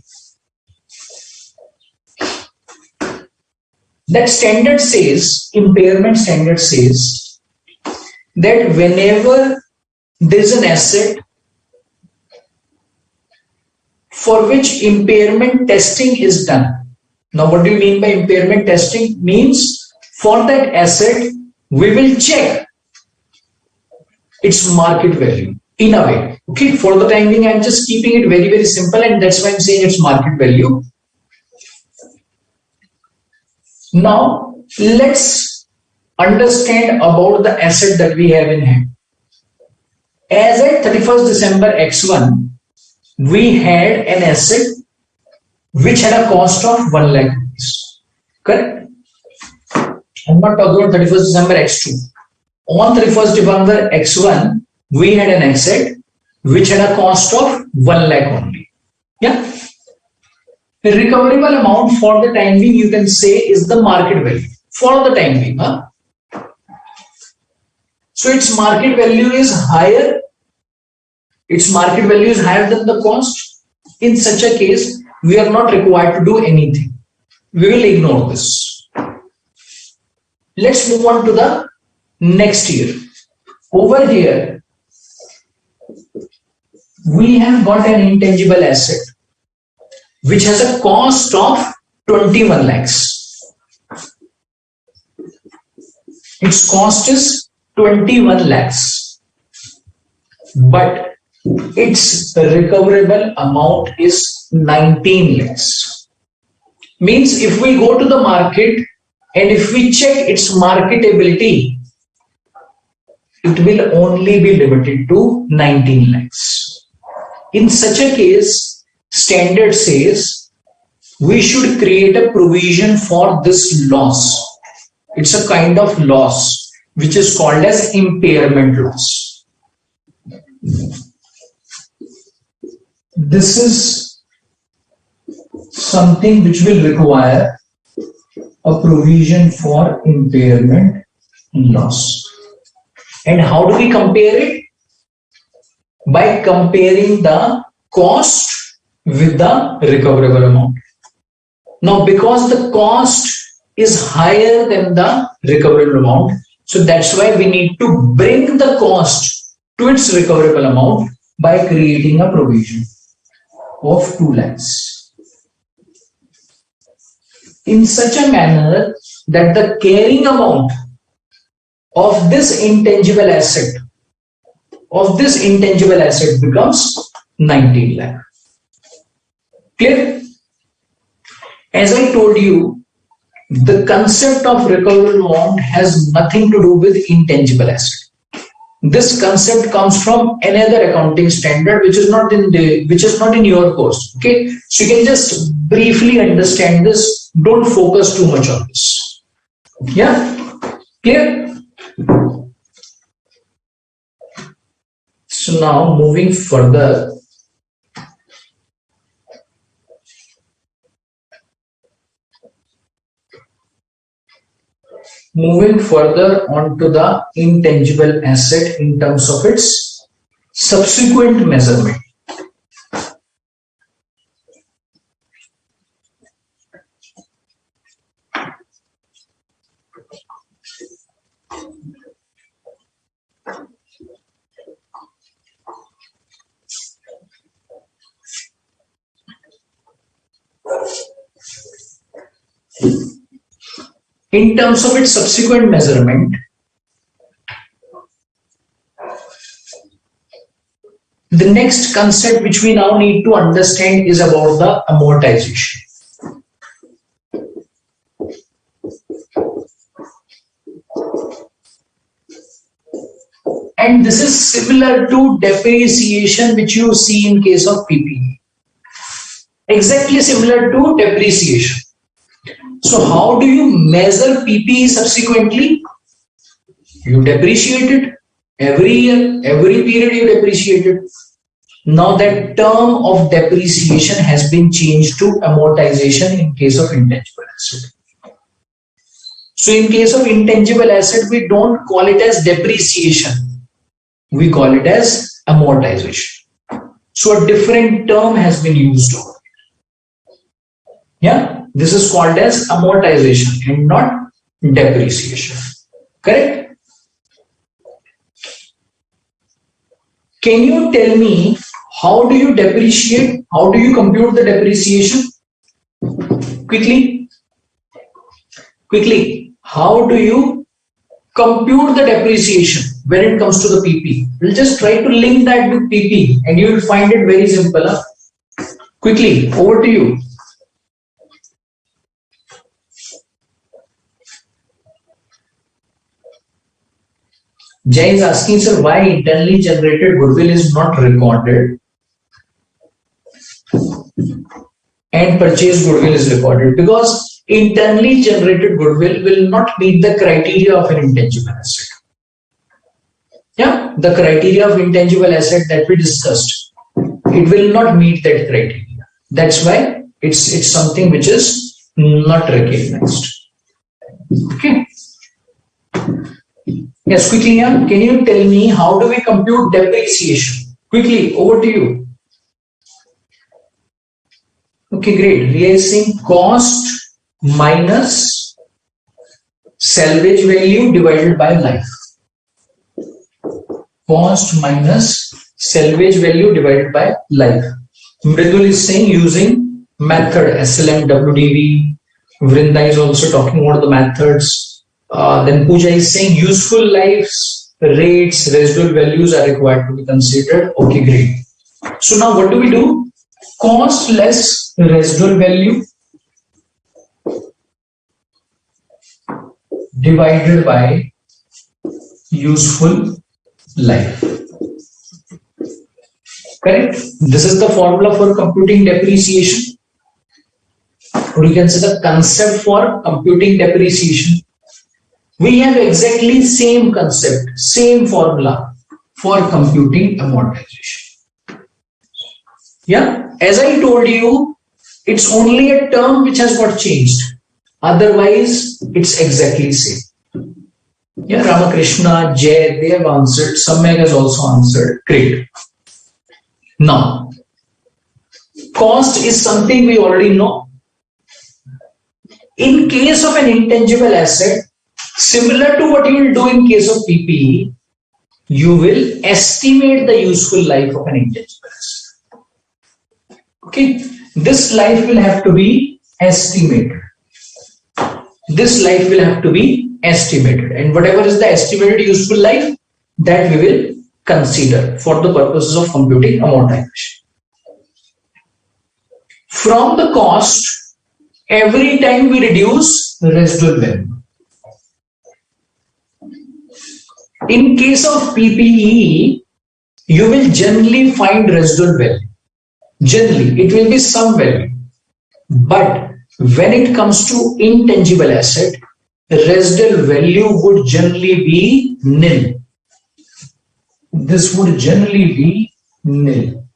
That standard says, impairment standard says, that whenever there is an asset for which impairment testing is done. Now, what do you mean by impairment testing? Means for that asset, we will check its market value in a way. Okay, for the time being, I'm just keeping it very, very simple, and that's why I'm saying its market value. Now, let's understand about the asset that we have in hand. As at 31st December X1, we had an asset which had a cost of 1 lakh rupees. Correct? I'm not talking about 31st December X2. On 31st December X1, we had an asset which had a cost of 1 lakh only. Yeah? The recoverable amount for the time being, you can say, is the market value for the time being. So its market value is higher. Its market value is higher than the cost. In such a case, we are not required to do anything. We will ignore this. Let's move on to the next year. Over here, we have got an intangible asset which has a cost of 21 lakhs. Its cost is 21 lakhs, but its recoverable amount is 19 lakhs. Means if we go to the market and if we check its marketability, it will only be limited to 19 lakhs. In such a case, standard says we should create a provision for this loss. It's a kind of loss which is called as impairment loss. This is something which will require a provision for impairment loss. And how do we compare it? By comparing the cost with the recoverable amount. Now, because the cost is higher than the recoverable amount, so that's why we need to bring the cost to its recoverable amount by creating a provision of 2 lakhs. In such a manner that the carrying amount of this intangible asset becomes 19 lakh. Clear? As I told you, the concept of recoverable amount has nothing to do with intangible asset. This concept comes from another accounting standard which is not in your course. Okay, so you can just briefly understand this. Don't focus too much on this. Yeah, clear? So now moving further, onto the intangible asset in terms of its subsequent measurement. In terms of its subsequent measurement, the next concept which we now need to understand is about the amortization. And this is similar to depreciation which you see in case of PP. Exactly similar to depreciation. So how do you measure PP subsequently? You depreciate it every year, every period you depreciate it. Now that term of depreciation has been changed to amortization in case of intangible asset. So in case of intangible asset, we don't call it as depreciation. We call it as amortization. So a different term has been used over here. Yeah. This is called as amortization and not depreciation. Correct? Can you tell me how do you depreciate? How do you compute the depreciation? Quickly. How do you compute the depreciation when it comes to the PP? We'll just try to link that with PP and you will find it very simple. Quickly, over to you. Jay is asking, sir, why internally generated goodwill is not recorded and purchased goodwill is recorded? Because internally generated goodwill will not meet the criteria of an intangible asset. Yeah, the criteria of intangible asset that we discussed, it will not meet that criteria. That's why it's something which is not recognized. Okay. Yes, quickly, can you tell me how do we compute depreciation? Quickly, over to you. Okay, great. We are saying cost minus salvage value divided by life. Cost minus salvage value divided by life. Mridul is saying using method SLM WDV. Vrinda is also talking about the methods. Then Pooja is saying useful lives, rates, residual values are required to be considered. Okay, great. So now what do we do? Cost less residual value divided by useful life. Correct? This is the formula for computing depreciation. Or you can say the concept for computing depreciation. We have exactly same concept, same formula for computing amortization. Yeah, as I told you, it's only a term which has got changed. Otherwise, it's exactly same. Yeah, Ramakrishna, Jay, they have answered. Samyak has also answered. Great. Now, cost is something we already know. In case of an intangible asset, similar to what you will do in case of PPE, you will estimate the useful life of an intangible asset. Okay, this life will have to be estimated. This life will have to be estimated, and whatever is the estimated useful life, that we will consider for the purposes of computing amortization. From the cost, every time we reduce residual value. In case of PPE, you will generally find residual value. Generally, it will be some value. But when it comes to intangible asset, residual value would generally be nil. This would generally be nil.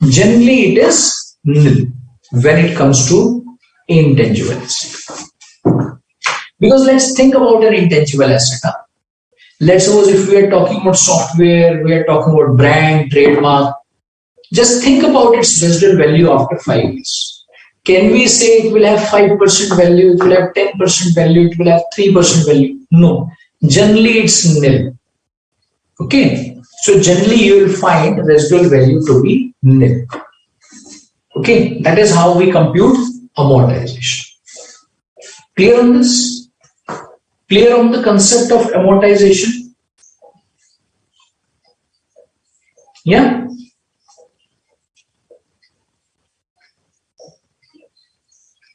Generally, it is nil when it comes to intangible asset. Because let's think about an intangible asset. Huh? Let's suppose if we are talking about software, we are talking about brand, trademark. Just think about its residual value after 5 years. Can we say it will have 5% value, it will have 10% value, it will have 3% value? No. Generally, it's nil. Okay. So generally, you will find residual value to be nil. Okay. That is how we compute amortization. Clear on this? Clear on the concept of amortization? Yeah.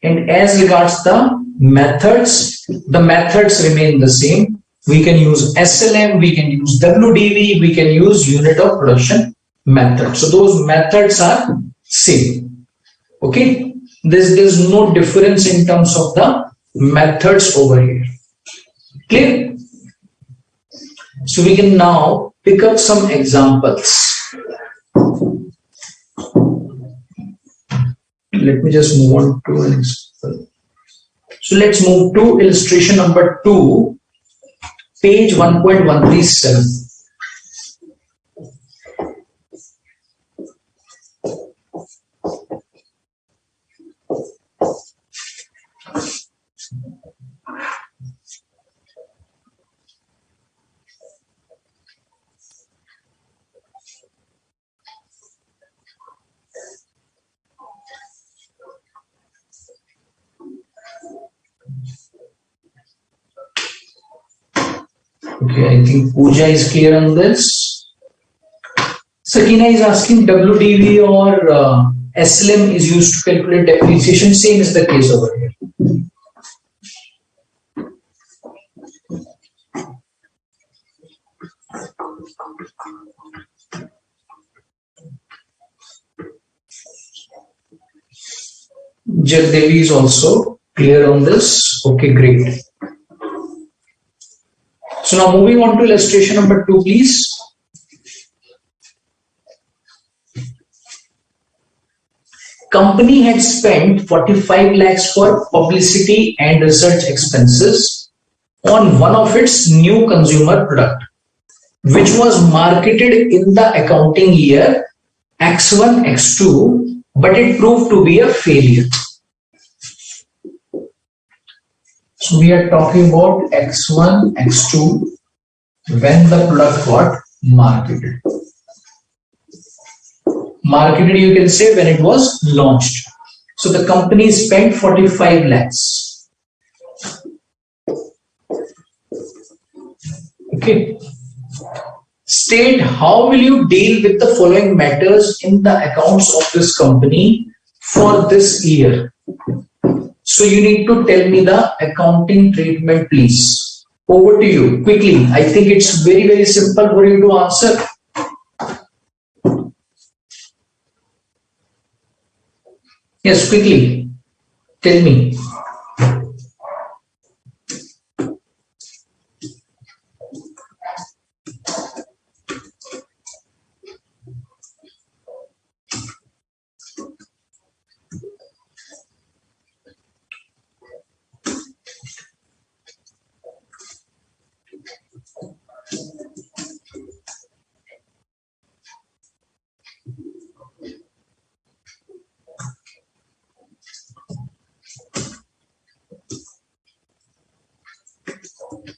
And as regards the methods remain the same. We can use SLM, we can use WDV, we can use unit of production method. So those methods are same. Okay. There's no difference in terms of the methods over here. Clear? So we can now pick up some examples. Let me just move on to an example. So let's move to illustration number 2, page 1.137. Okay, I think Pooja is clear on this. Sakina is asking WDV or SLM is used to calculate depreciation. Same is the case over here. Jagdevi is also clear on this. Okay, great. So now moving on to illustration number 2, please. Company had spent 45 lakhs for publicity and research expenses on one of its new consumer product, which was marketed in the accounting year X1, X2, but it proved to be a failure. So we are talking about X1, X2 when the product got marketed. Marketed, you can say, when it was launched. So the company spent 45 lakhs. Okay. State how will you deal with the following matters in the accounts of this company for this year. So you need to tell me the accounting treatment, please. Over to you quickly. I think it's very, very simple for you to answer. Yes, quickly. Tell me.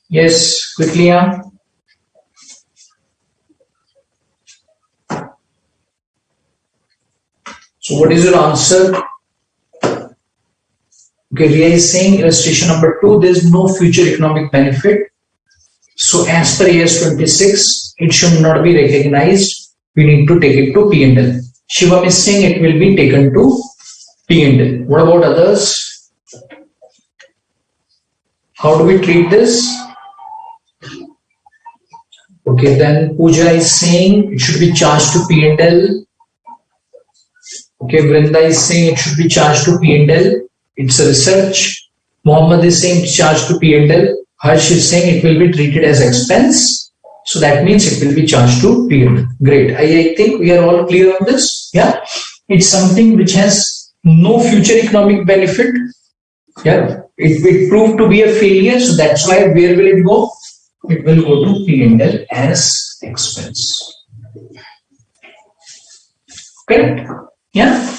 Yes, quickly. So what is your answer? Okay, Ria is saying illustration number 2, there is no future economic benefit. So as per AS 26, it should not be recognized. We need to take it to P&L. Shivam is saying it will be taken to P&L. What about others? How do we treat this? Okay, then Pooja is saying it should be charged to P&L. Okay, Vrinda is saying it should be charged to P&L. It's a research. Mohammed is saying charged to P&L. Harsh is saying it will be treated as expense. So that means it will be charged to P&L. Great. I think we are all clear on this. Yeah. It's something which has no future economic benefit. Yeah. It proved to be a failure. So that's why where will it go? It will go to P&L as expense. Correct? Yeah.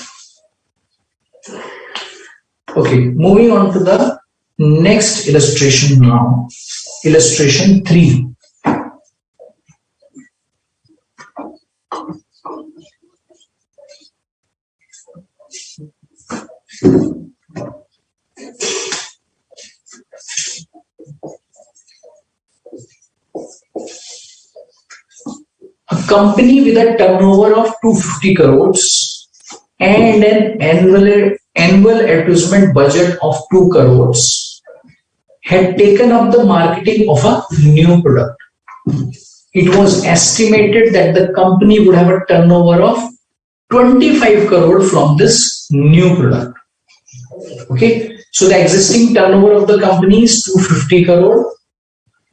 Okay, moving on to the next illustration now. Illustration 3. A company with a turnover of 250 crores and an annual advertisement budget of 2 crores had taken up the marketing of a new product. It was estimated that the company would have a turnover of 25 crore from this new product. Okay, so the existing turnover of the company is 250 crore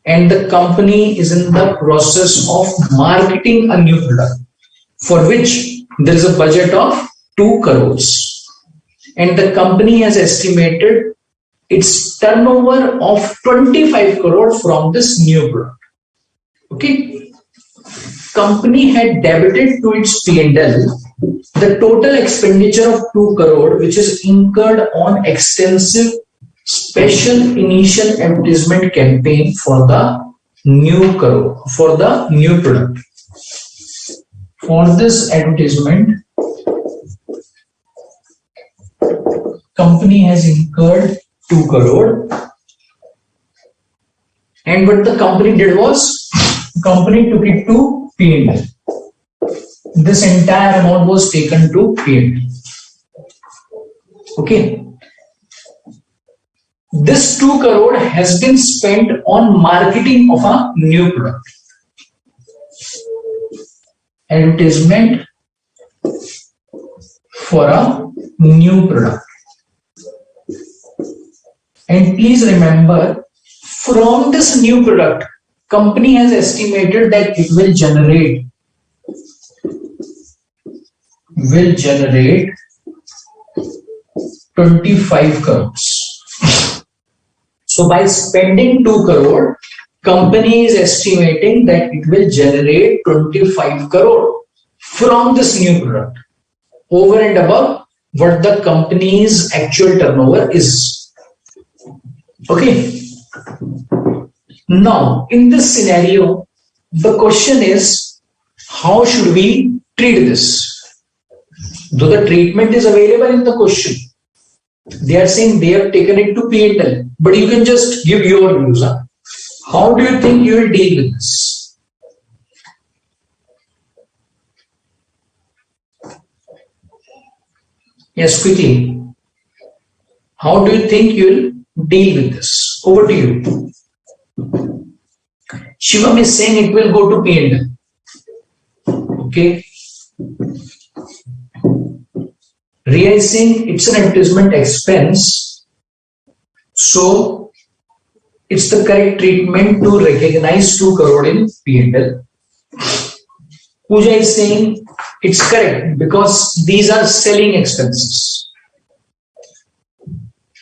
and the company is in the process of marketing a new product for which there is a budget of 2 crores. And the company has estimated its turnover of 25 crore from this new product. Okay. Company had debited to its P&L the total expenditure of 2 crore which is incurred on extensive special initial advertisement campaign for the new product. For this advertisement, company has incurred 2 crore and what the company did was company took it to P&L. This entire amount was taken to P&L. Okay. This 2 crore has been spent on marketing of a new product. Advertisement for a new product. And please remember, from this new product, company has estimated that it will generate 25 crores. So by spending 2 crore, company is estimating that it will generate 25 crore from this new product over and above what the company's actual turnover is. Okay. Now, in this scenario, the question is, how should we treat this? Though the treatment is available in the question, they are saying they have taken it to P&L, but you can just give your views. How do you think you will deal with this? Yes, quickly. How do you think you will deal with this? Over to you. Shivam is saying it will go to P&L. Okay. Riya is saying it's an advertisement expense, so it's the correct treatment to recognize 2 crore in P&L. Pooja is saying it's correct because these are selling expenses.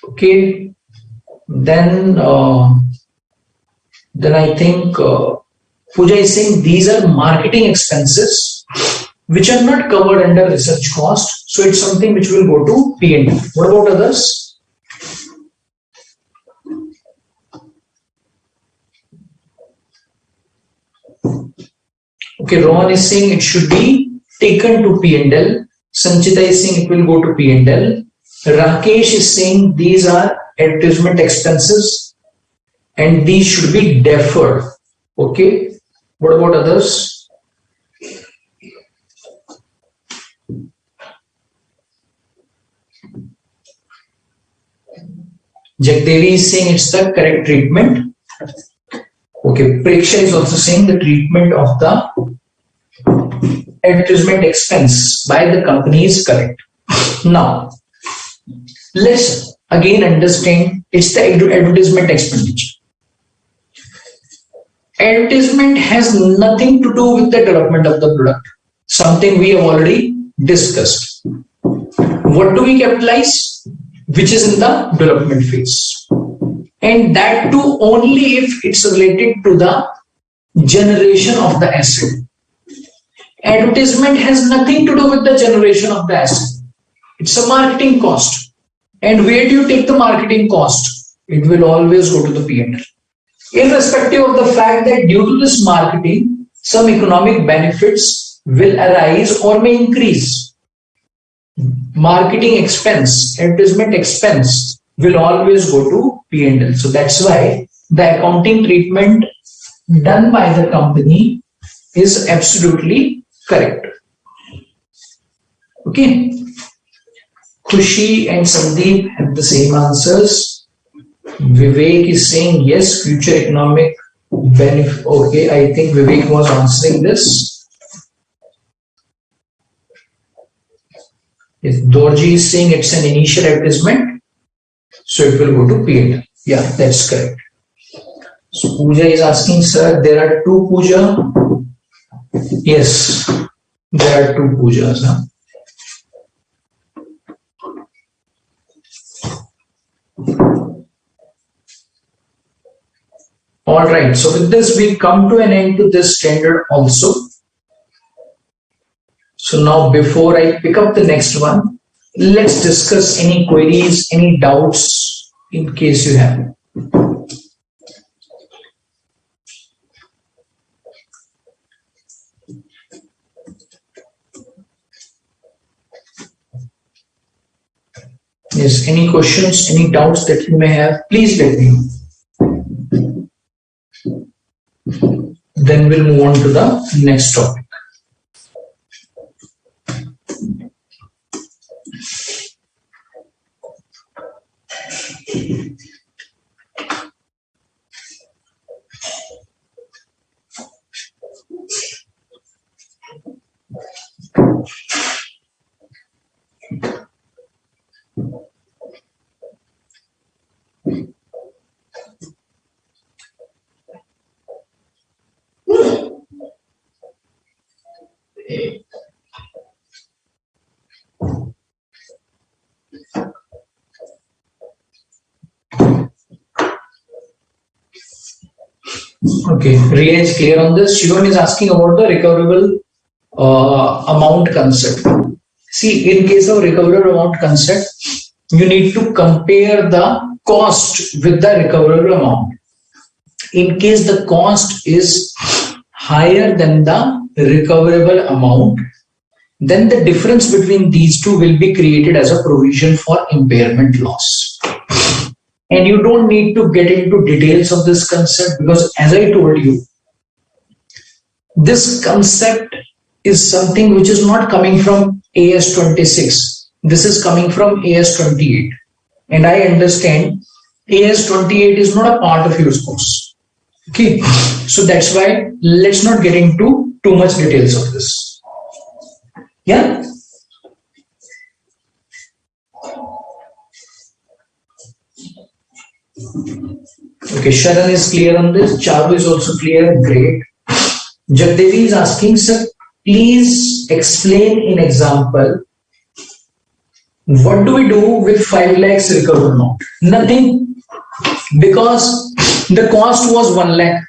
Okay, then I think Pooja is saying these are marketing expenses which are not covered under research cost, so it's something which will go to P&L. What about others? Okay, Rohan is saying it should be taken to P&L. Sanchita is saying it will go to P&L. Rakesh is saying these are advertisement expenses and these should be deferred. Okay, what about others? Jagdevi is saying it's the correct treatment. Okay, Preksha is also saying the treatment of the advertisement expense by the company is correct. Now, let's again understand it's the advertisement expenditure. Advertisement has nothing to do with the development of the product, something we have already discussed. What do we capitalize? Which is in the development phase. And that too only if it's related to the generation of the asset. Advertisement has nothing to do with the generation of the asset. It's a marketing cost. And where do you take the marketing cost? It will always go to the P&L. Irrespective of the fact that due to this marketing, some economic benefits will arise or may increase. Marketing expense, advertisement expense will always go to P&L. So that's why the accounting treatment done by the company is absolutely correct. Okay. Khushi and Sandeep have the same answers. Vivek is saying yes, future economic benefit. Okay, I think Vivek was answering this. If Dorji is saying it's an initial advertisement, so it will go to P&L. Yeah, that's correct. So Pooja is asking, sir, there are 2 Pooja. Yes, there are 2 Poojas. Huh? All right, so with this, we come to an end to this standard also. So now before I pick up the next one, let's discuss any queries, any doubts in case you have. Yes, any questions, any doubts that you may have, please let me know. Then we'll move on to the next topic. Okay, Riya is clear on this. Shivam is asking about the recoverable amount concept. See, in case of recoverable amount concept, you need to compare the cost with the recoverable amount. In case the cost is higher than the recoverable amount, then the difference between these two will be created as a provision for impairment loss. And you don't need to get into details of this concept because, as I told you, this concept is something which is not coming from AS26. This is coming from AS28. And I understand AS28 is not a part of your course. Okay, so that's why let's not get into too much details of this. Yeah. Okay, Sharan is clear on this. Charu is also clear. Great. Jagdevi is asking, sir, please explain in example what do we do with 5 lakhs recovered amount? Nothing, because the cost was 1 lakh.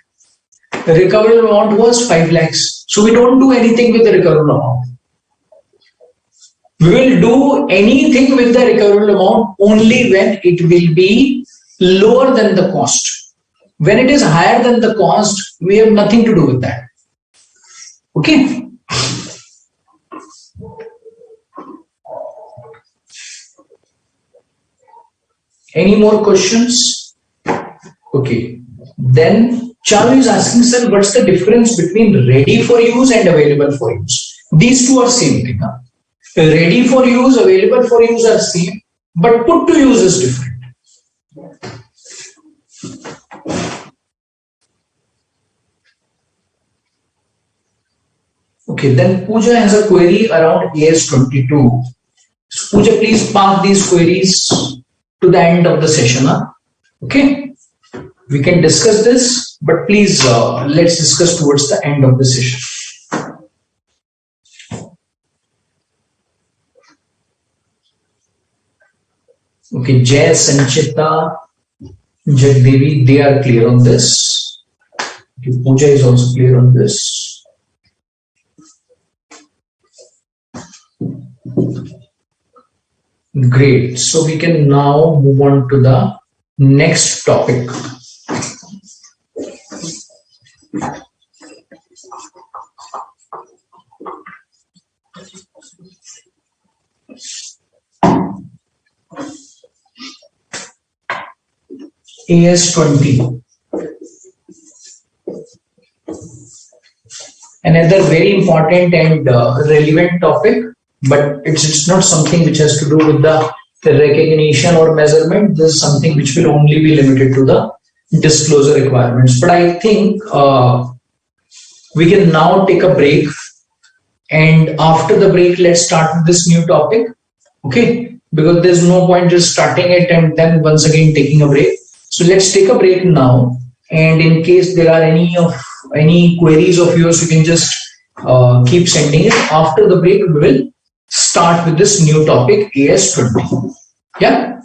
The recoverable amount was 5 lakhs. So we don't do anything with the recoverable amount. We will do anything with the recoverable amount only when it will be lower than the cost. When it is higher than the cost, we have nothing to do with that. Okay. Any more questions? Okay. Then Charu is asking, sir, what's the difference between ready for use and available for use? These two are same thing. Huh? Ready for use, available for use are same, but put to use is different. Okay, then Pooja has a query around AS22. So Pooja, please park these queries to the end of the session. Huh? Okay, we can discuss this, but please let's discuss towards the end of the session. Okay, Jay, Sanchita, Jagdevi, they are clear on this. Okay, Pooja is also clear on this. Great. So we can now move on to the next topic. AS20. Another very important and relevant topic, but it's not something which has to do with the recognition or measurement. This is something which will only be limited to the disclosure requirements. But I think we can now take a break, and after the break, let's start with this new topic. Okay, because there's no point just starting it and then once again taking a break. So let's take a break now, and in case there are any queries of yours, you can just keep sending it. After the break, we will start with this new topic, AS20. Yeah.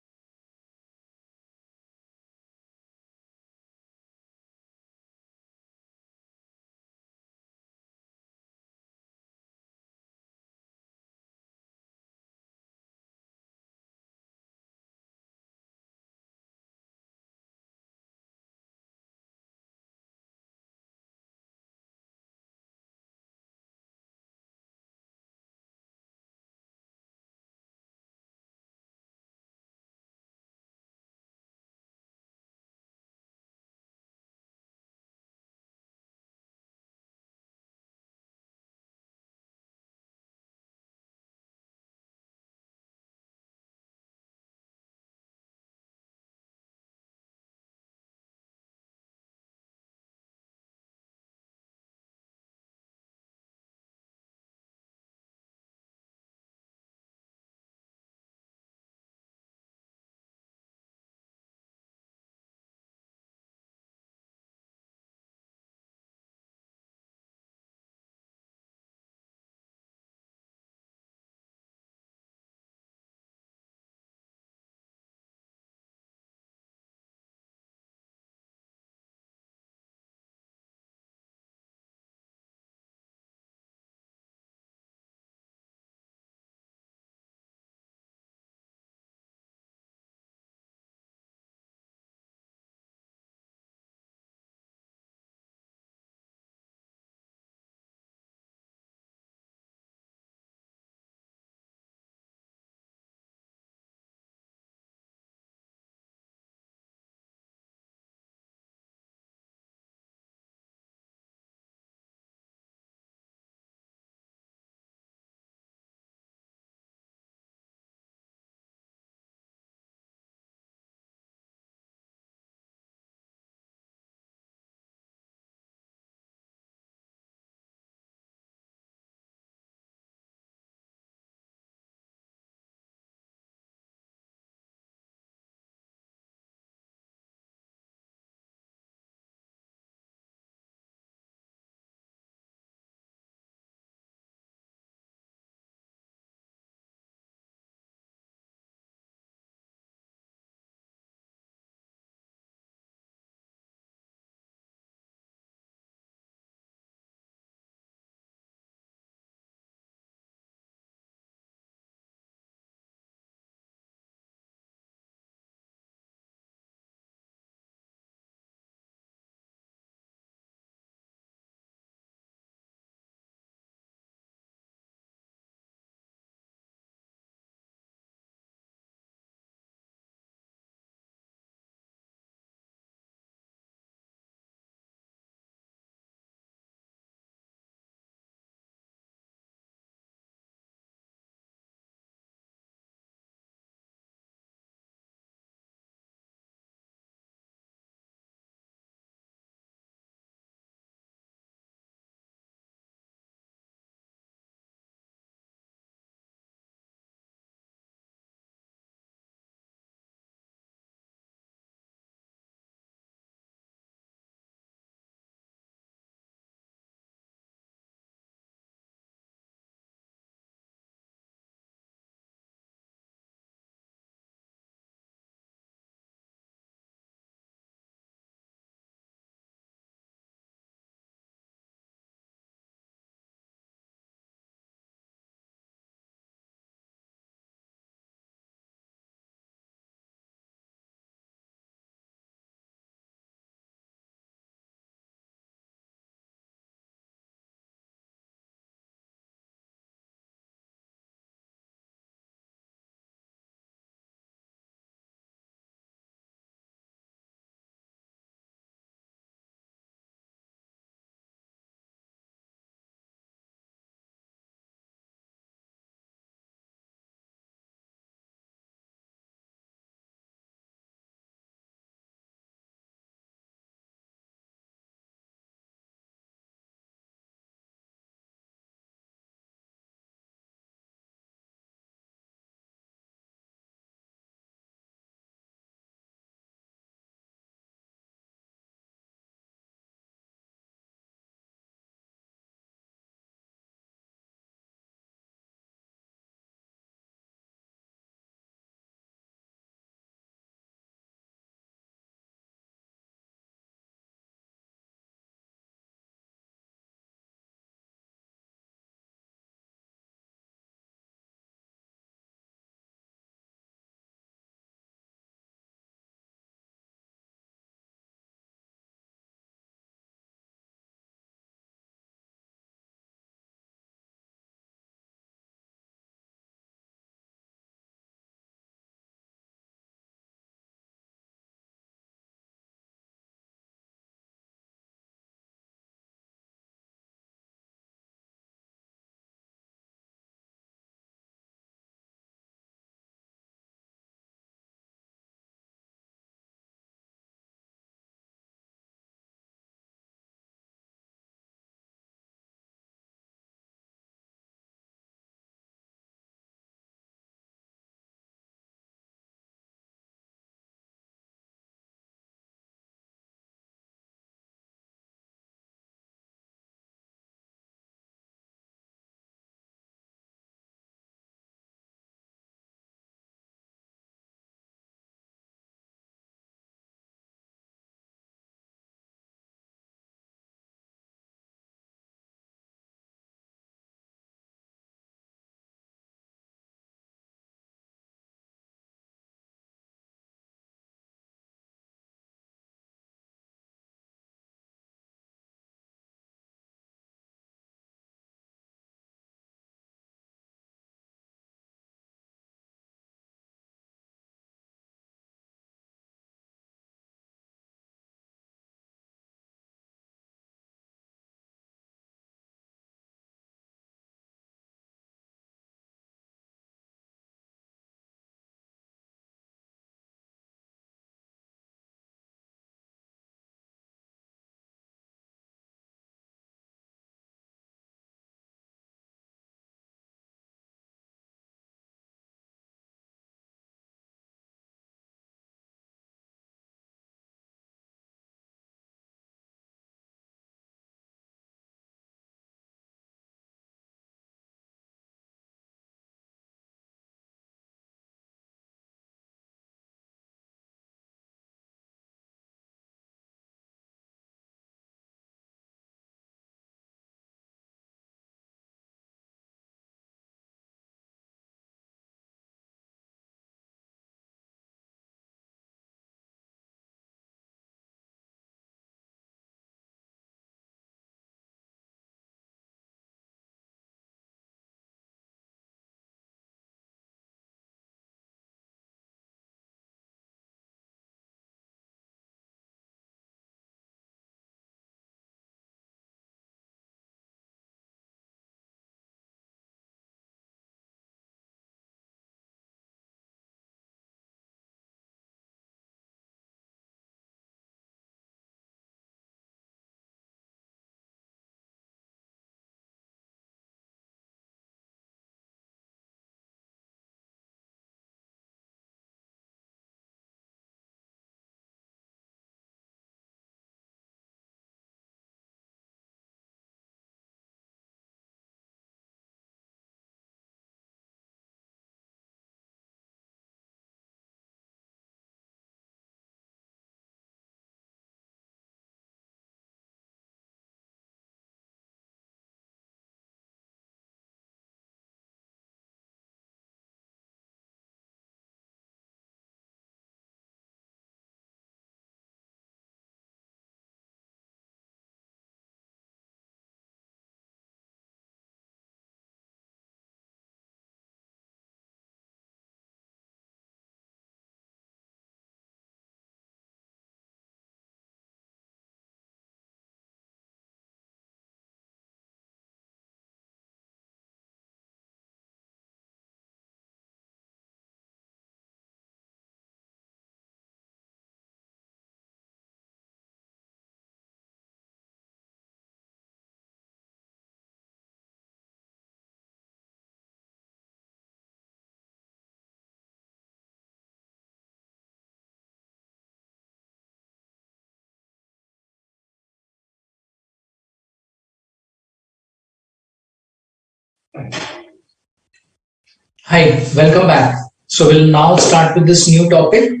Hi, welcome back. So we'll now start with this new topic,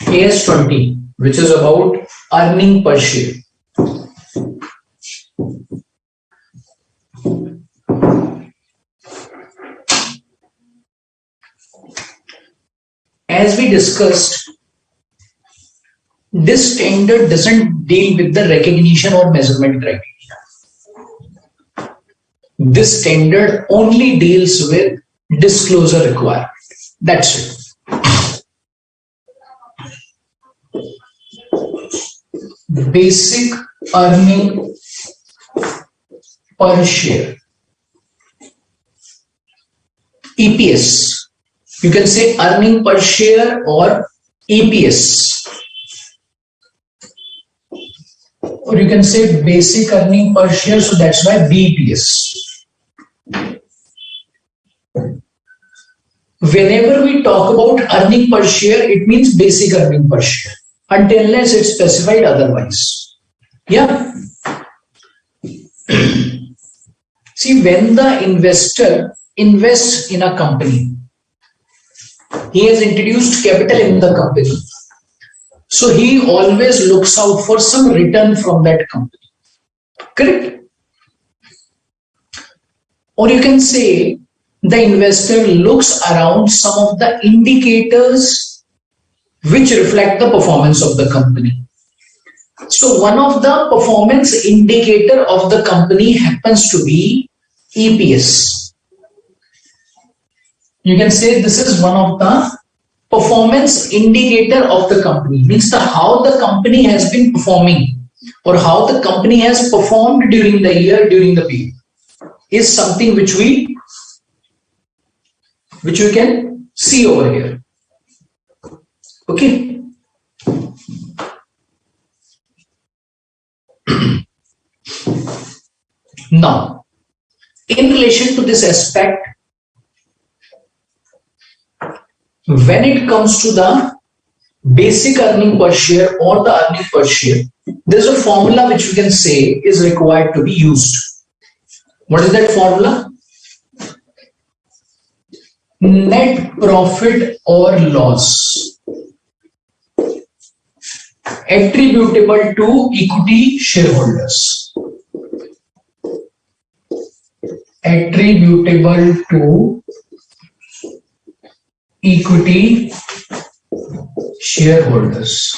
AS20, which is about earning per share. As we discussed, this standard doesn't deal with the recognition or measurement criteria. This standard only deals with disclosure requirement. That's it. Basic earning per share. EPS. You can say earning per share or EPS. Or you can say basic earning per share, so that's why BEPS. Whenever we talk about earning per share, it means basic earning per share, until unless it's specified otherwise. Yeah. See, when the investor invests in a company, he has introduced capital in the company. So he always looks out for some return from that company. Correct? Or you can say the investor looks around some of the indicators which reflect the performance of the company. So one of the performance indicator of the company happens to be EPS. You can say this is one of the performance indicator of the company, means how the company has been performing or how the company has performed during the year, during the period, is something which we can see over here. Okay. Now, in relation to this aspect, when it comes to the basic earning per share or the earning per share, there's a formula which we can say is required to be used. What is that formula? Net profit or loss attributable to equity shareholders. Attributable to equity shareholders.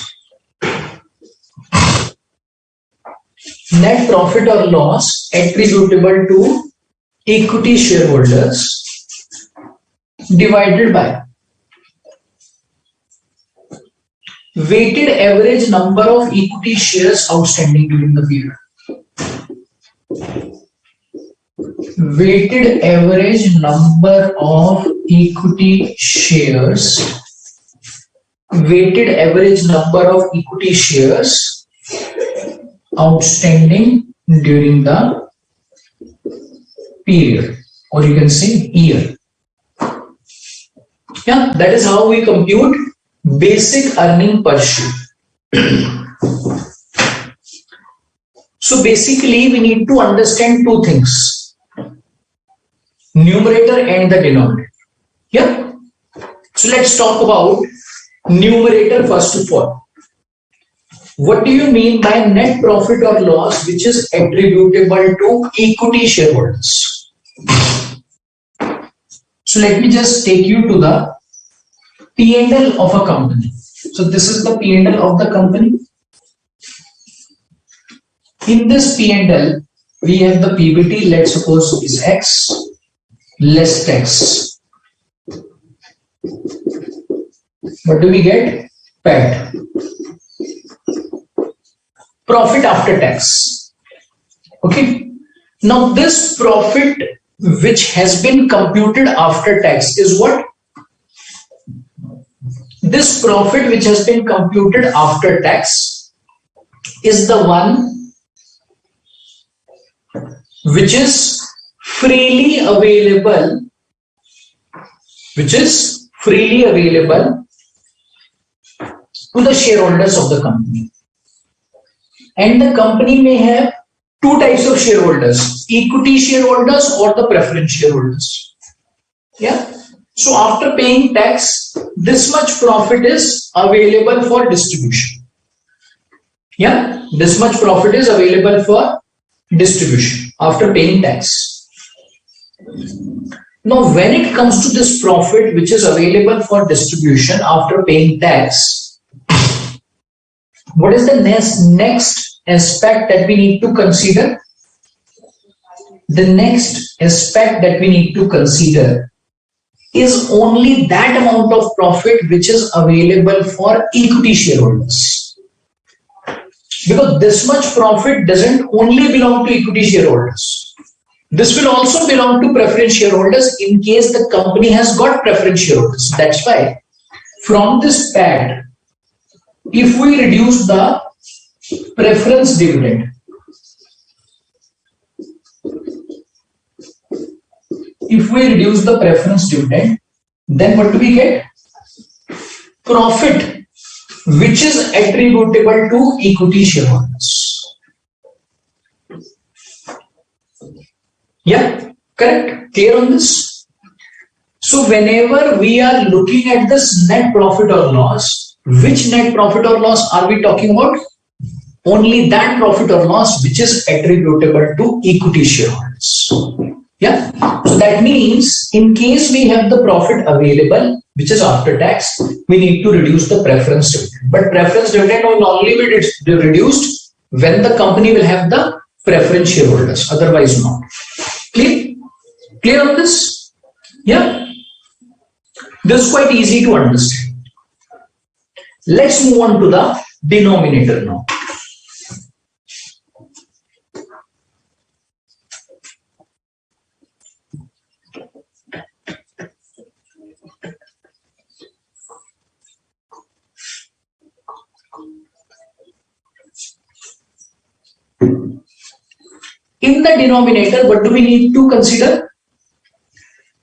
Net profit or loss attributable to equity shareholders divided by weighted average number of equity shares outstanding during the period. Weighted average number of equity shares. Weighted average number of equity shares outstanding during the period, or you can say year. Yeah, that is how we compute basic earning per share. So basically we need to understand two things, numerator and the denominator. Yeah. So let's talk about numerator first of all. What do you mean by net profit or loss which is attributable to equity shareholders? So let me just take you to the P&L of a company. So this is the P&L of the company. In this P&L, we have the PBT, let's suppose is X, less tax. What do we get? PAT. Profit after tax. Okay. Now this profit which has been computed after tax is what? This profit which has been computed after tax is the one which is freely available, to the shareholders of the company. And the company may have two types of shareholders, equity shareholders or the preference shareholders. Yeah. So after paying tax, this much profit is available for distribution. Yeah. This much profit is available for distribution after paying tax. Now, when it comes to this profit which is available for distribution after paying tax, what is the next aspect that we need to consider? The next aspect that we need to consider is only that amount of profit which is available for equity shareholders. Because this much profit doesn't only belong to equity shareholders. This will also belong to preference shareholders in case the company has got preference shareholders. That's why from this PAT, if we reduce the preference dividend, then what do we get? Profit which is attributable to equity shareholders. Yeah, correct? Clear on this? So whenever we are looking at this net profit or loss, which net profit or loss are we talking about? Only that profit or loss which is attributable to equity shareholders. Yeah. So that means in case we have the profit available, which is after tax, we need to reduce the preference dividend. But preference dividend will only be reduced when the company will have the preference shareholders, otherwise not. Clear? Clear on this? Yeah. This is quite easy to understand. Let's move on to the denominator now. In the denominator, what do we need to consider?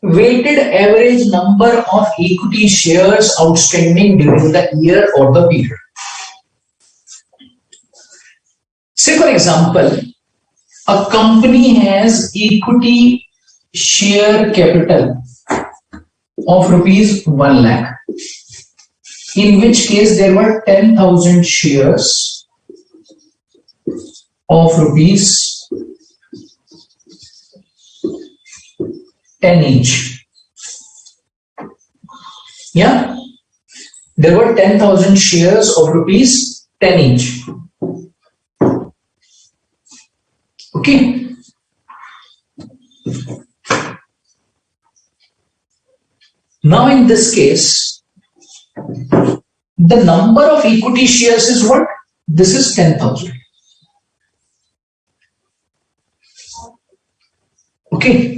Weighted average number of equity shares outstanding during the year or the period. Say for example, a company has equity share capital of rupees 1 lakh, in which case there were 10,000 shares of rupees 10 each. Yeah, there were 10,000 shares of rupees 10 each. Okay. Now in this case, the number of equity shares is what? This is 10,000. Okay.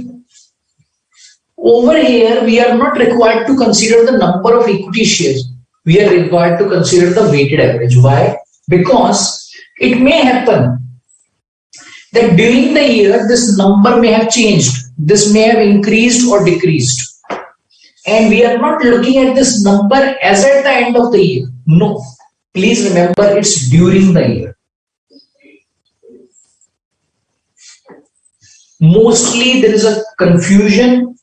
Over here, we are not required to consider the number of equity shares. We are required to consider the weighted average. Why? Because it may happen that during the year, this number may have changed. This may have increased or decreased. And we are not looking at this number as at the end of the year. No. Please remember, it's during the year. Mostly there is a confusion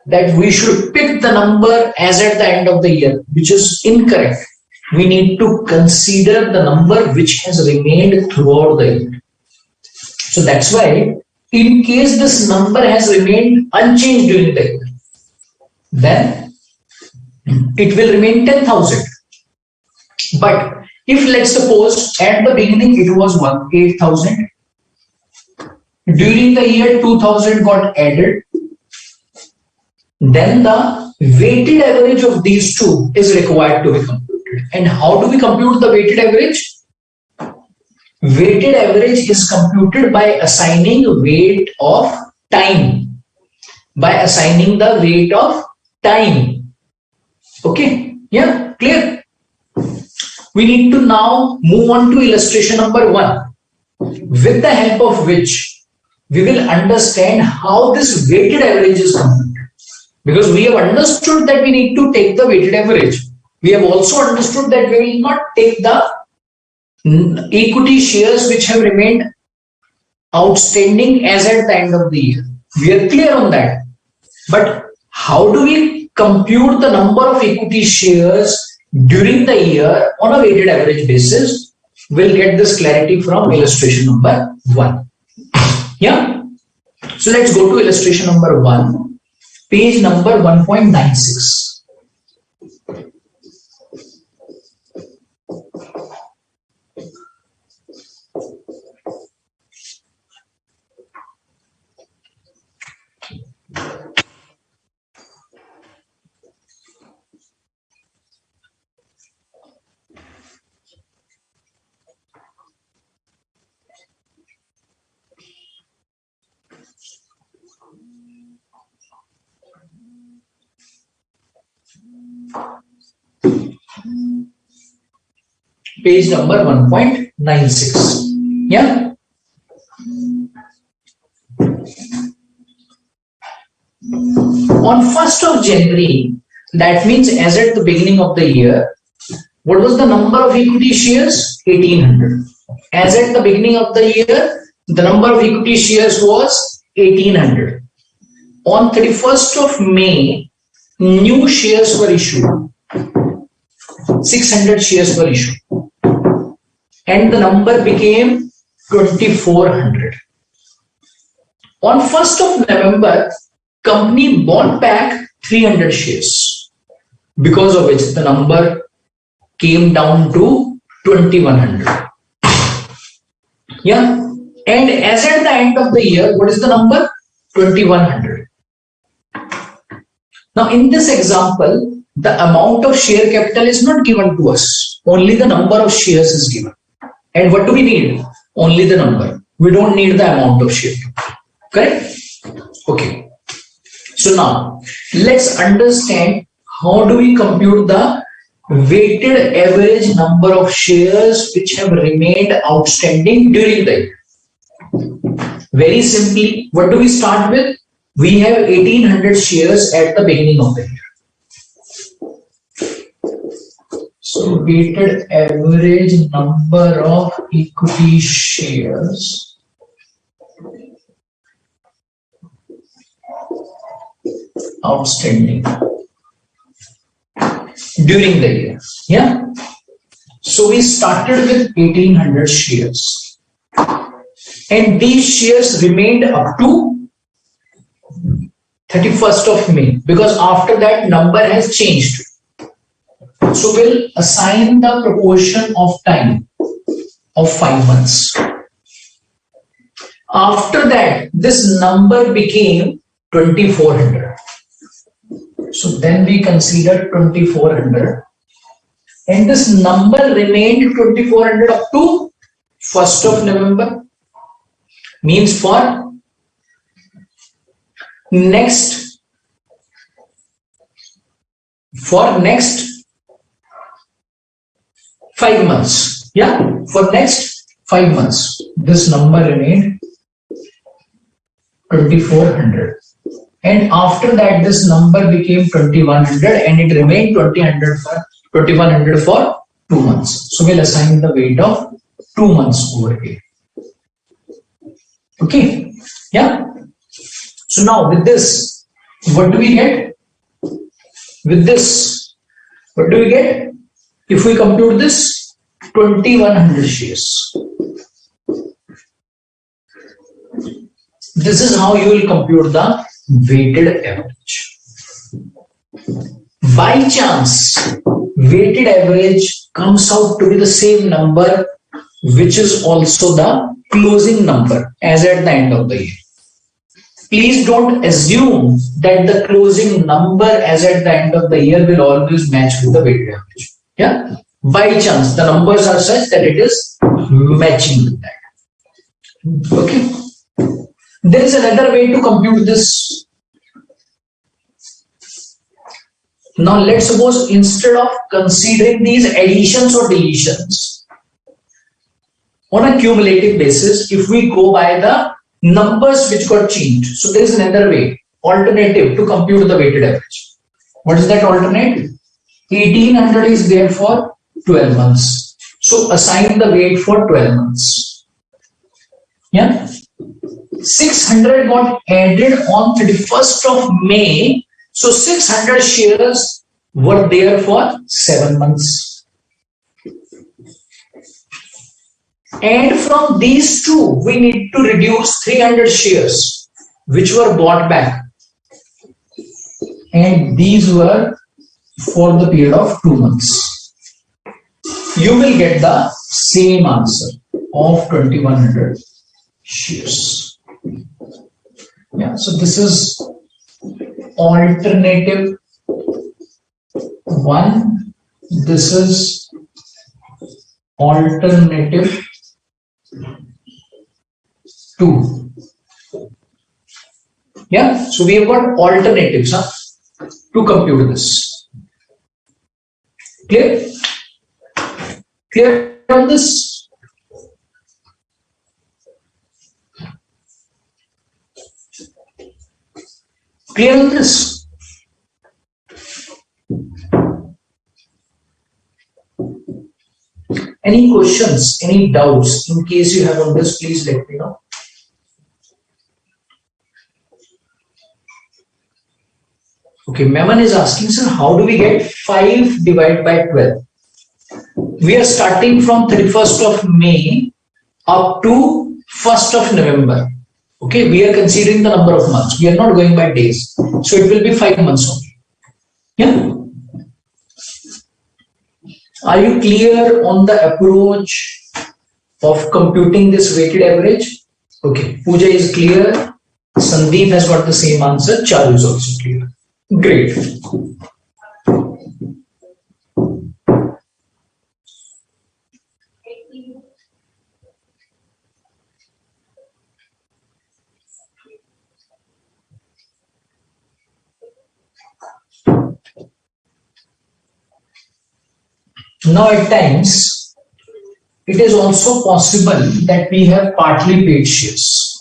that we should pick the number as at the end of the year, which is incorrect. We need to consider the number which has remained throughout the year. So that's why, in case this number has remained unchanged during the year, then it will remain 10,000. But if let's suppose at the beginning it was 8,000, during the year 2,000 got added, then the weighted average of these two is required to be computed. And how do we compute the weighted average? Weighted average is computed by assigning weight of time. By assigning the weight of time. Okay, yeah, clear? We need to now move on to illustration number 1, with the help of which we will understand how this weighted average is computed. Because we have understood that we need to take the weighted average. We have also understood that we will not take the equity shares which have remained outstanding as at the end of the year. We are clear on that. But how do we compute the number of equity shares during the year on a weighted average basis? We'll get this clarity from illustration number 1. Yeah. So let's go to illustration number 1, page number 1.96. Page number 1.96. Yeah. On 1st of January, that means as at the beginning of the year, what was the number of equity shares? 1800. As at the beginning of the year, the number of equity shares was 1800. On 31st of May, new shares were issued. 600 shares were issued. And the number became 2400. On 1st of November, company bought back 300 shares, because of which the number came down to 2100. Yeah. And as at the end of the year, what is the number? 2100. Now in this example, the amount of share capital is not given to us. Only the number of shares is given. And what do we need? Only the number. We don't need the amount of share capital. Correct? Okay. So now let's understand how do we compute the weighted average number of shares which have remained outstanding during the year. Very simply, what do we start with? We have 1800 shares at the beginning of the year. So weighted average number of equity shares outstanding during the year. Yeah. So we started with 1800 shares, and these shares remained up to 31st of May, because after that number has changed. So we'll assign the proportion of time of 5 months. After that, this number became 2400. So then we consider 2400, and this number remained 2400 up to 1st of November. Means for next 5 months. Yeah, for next 5 months, this number remained 2400. And after that, this number became 2100, and it remained 2100 for 2 months. So we'll assign the weight of 2 months over here. Okay. Yeah. So now with this, what do we get? With this, what do we get? If we compute this, 2100 shares. This is how you will compute the weighted average. By chance, weighted average comes out to be the same number, which is also the closing number as at the end of the year. Please don't assume that the closing number as at the end of the year will always match with the weighted average. Yeah. By chance, the numbers are such that it is matching with that. Okay. There is another way to compute this. Now let's suppose instead of considering these additions or deletions on a cumulative basis, if we go by the numbers which got changed. So there is another way, alternative to compute the weighted average. What is that alternate? 1800 is there for 12 months. So assign the weight for 12 months. Yeah. 600 got added on 31st of May. So 600 shares were there for 7 months. And from these two, we need to reduce 300 shares which were bought back. And these were for the period of 2 months. You will get the same answer of 2100 shares. Yeah, so this is alternative 1. This is alternative 2. Yeah, so we have got alternatives to compute this. Clear? Clear on this? Clear on this? Any questions, any doubts? In case you have on this, please let me know. Okay, Meman is asking, sir, how do we get 5 divided by 12? We are starting from 31st of May up to 1st of November. Okay, we are considering the number of months. We are not going by days. So it will be 5 months only. Yeah. Are you clear on the approach of computing this weighted average? Okay, Pooja is clear. Sandeep has got the same answer. Charu is also clear. Great. Now at times, it is also possible that we have partly paid shares.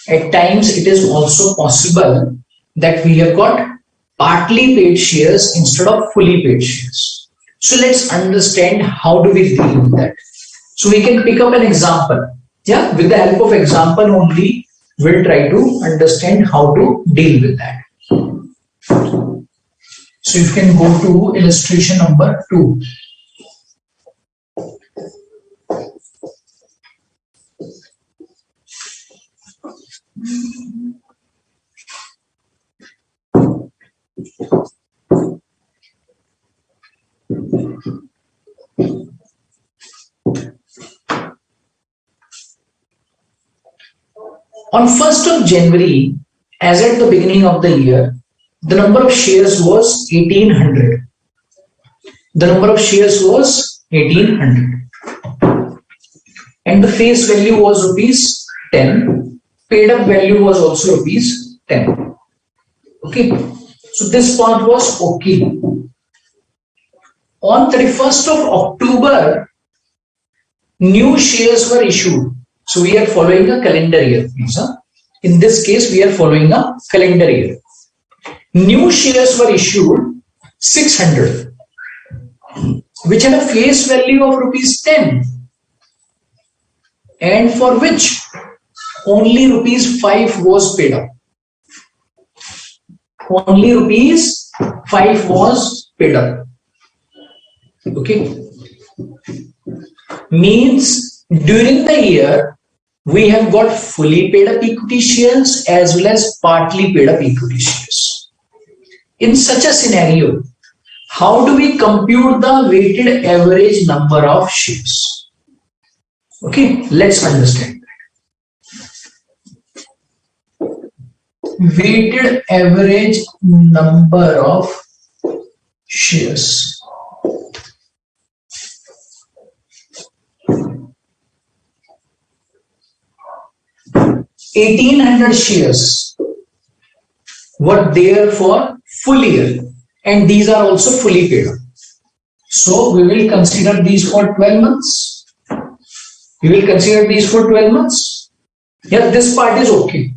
At times, it is also possible that we have got partly paid shares instead of fully paid shares. So let's understand how do we deal with that. So we can pick up an example. Yeah, with the help of example only, we'll try to understand how to deal with that. So you can go to illustration number 2. On 1st of January, as at the beginning of the year, the number of shares was 1800. The number of shares was 1800. And the face value was rupees 10. Paid up value was also rupees 10. Okay. So this part was okay. On 31st of October, new shares were issued. So we are following a calendar year, please. In this case, we are following a calendar year. New shares were issued 600, which had a face value of rupees 10, and for which only rupees 5 was paid up. Only rupees 5 was paid up. Okay. Means during the year, we have got fully paid up equity shares as well as partly paid up equity shares. In such a scenario, how do we compute the weighted average number of shares? Okay, let's understand that. Weighted average number of shares. 1800 shares were there for full year. and these are also fully paid up. So we will consider these for 12 months. We will consider these for 12 months. Yeah, this part is okay.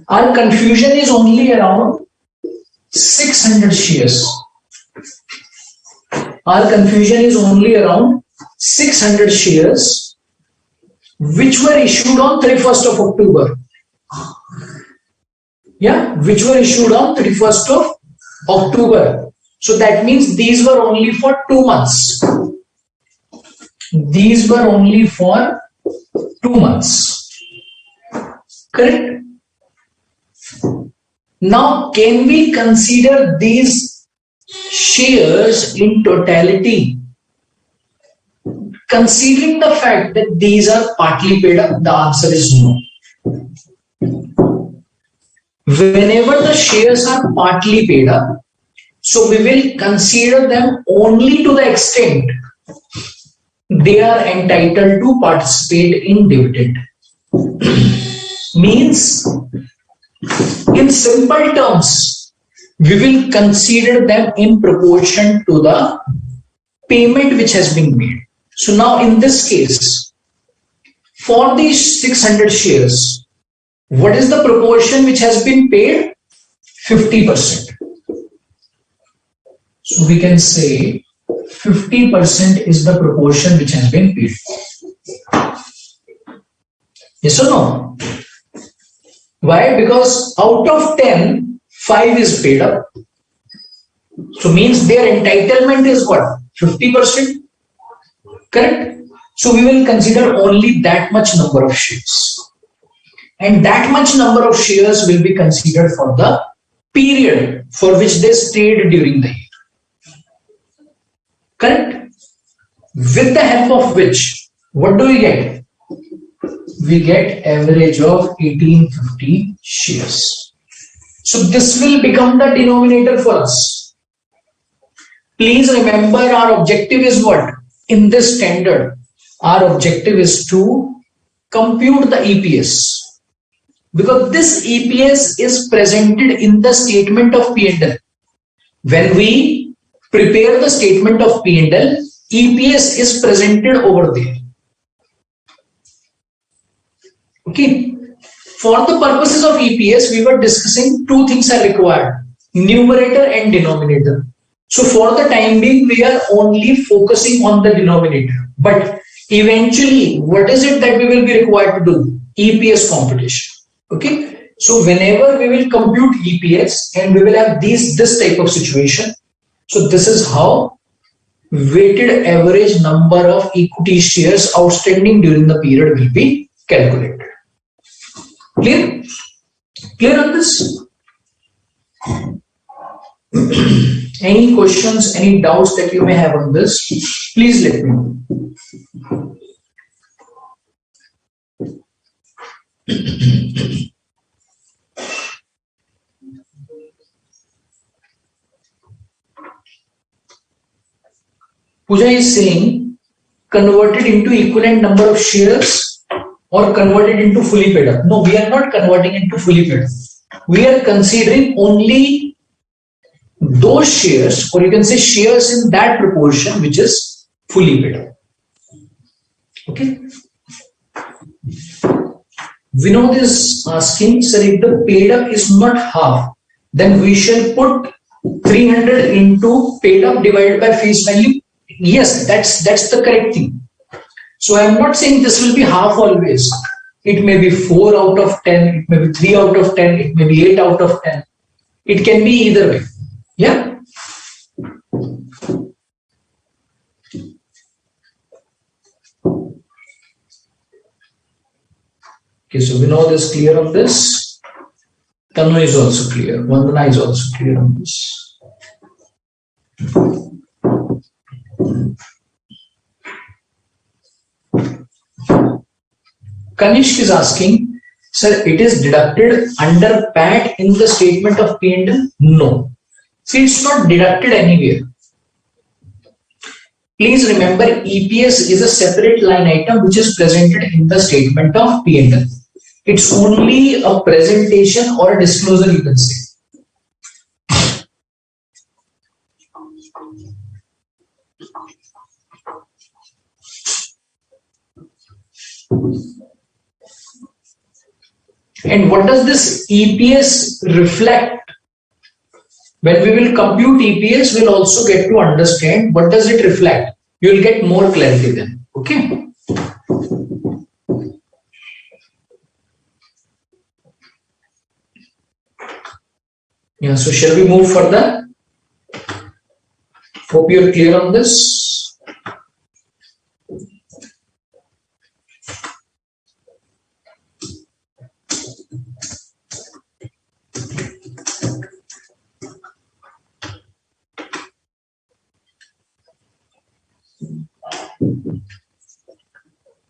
Our confusion is only around 600 shares. Our confusion is only around 600 shares which were issued on 31st of October. Yeah, which were issued on 31st of October. So that means these were only for 2 months. These were only for 2 months. Correct? Now, can we consider these shares in totality? Considering the fact that these are partly paid up, the answer is no. Whenever the shares are partly paid up, so we will consider them only to the extent they are entitled to participate in dividend. Means, in simple terms, we will consider them in proportion to the payment which has been made. So now in this case, for these 600 shares, what is the proportion which has been paid? 50%. So we can say 50% is the proportion which has been paid. Yes or no? Why? Because out of 10, 5 is paid up. So means their entitlement is what? 50%. Correct? So we will consider only that much number of shares. And that much number of shares will be considered for the period for which they stayed during the year. Correct? With the help of which, what do we get? We get average of 1850 shares. So this will become the denominator for us. Please remember, our objective is what? In this standard, our objective is to compute the EPS. Because this EPS is presented in the statement of P&L. When we prepare the statement of P&L, EPS is presented over there. Okay. For the purposes of EPS, we were discussing two things are required: numerator and denominator. So for the time being, we are only focusing on the denominator. But eventually, what is it that we will be required to do? EPS computation. Okay. So whenever we will compute EPS and we will have this type of situation. So this is how weighted average number of equity shares outstanding during the period will be calculated. Clear? Clear on this? Any questions, any doubts that you may have on this, please let me know. Pooja is saying converted into equivalent number of shares or converted into fully paid up. No, we are not converting into fully paid up. We are considering only those shares, or you can say shares in that proportion which is fully paid up. Okay. Vinod is asking, sir, if the paid up is not half, then we shall put 300 into paid up divided by face value. Yes, that's the correct thing. So I am not saying this will be half always. It may be 4 out of 10, it may be 3 out of 10, it may be 8 out of 10. It can be either way. Yeah. Okay, so Vinod is clear on this. Tanu is also clear. Vandana is also clear on this. Kanishk is asking, sir, it is deducted under PAT in the statement of P&L? No. See, it's not deducted anywhere. Please remember, EPS is a separate line item which is presented in the statement of P&L. It's only a presentation or a disclosure, you can say. And what does this EPS reflect? When we will compute EPS, we'll also get to understand what does it reflect. You will get more clarity then. Okay. Yeah, so shall we move further? Hope you are clear on this.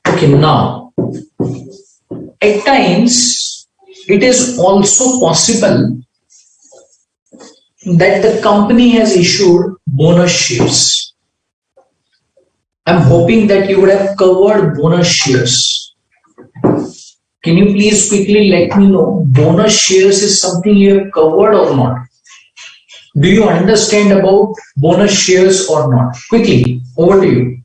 Okay, now, at times, it is also possible that the company has issued bonus shares. I'm hoping that you would have covered bonus shares. Can you please quickly let me know, bonus shares is something you have covered or not? Do you understand about bonus shares or not? Quickly, over to you.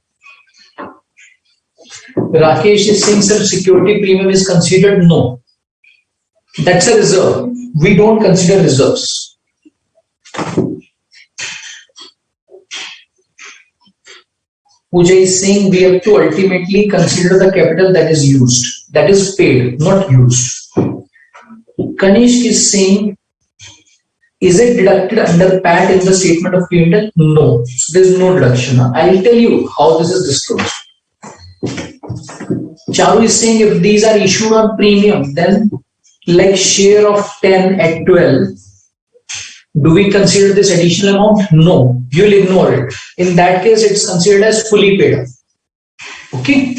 Rakesh is saying, sir, security premium is considered? No. That's a reserve. We don't consider reserves. Pooja is saying we have to ultimately consider the capital that is used. That is paid, not used. Kanishk is saying, is it deducted under PAT in the statement of P&L? No. So there is no deduction. I'll tell you how this is disclosed. Charu is saying if these are issued on premium, then like share of 10 at 12, do we consider this additional amount? No, you'll ignore it. In that case, it's considered as fully paid up. Okay.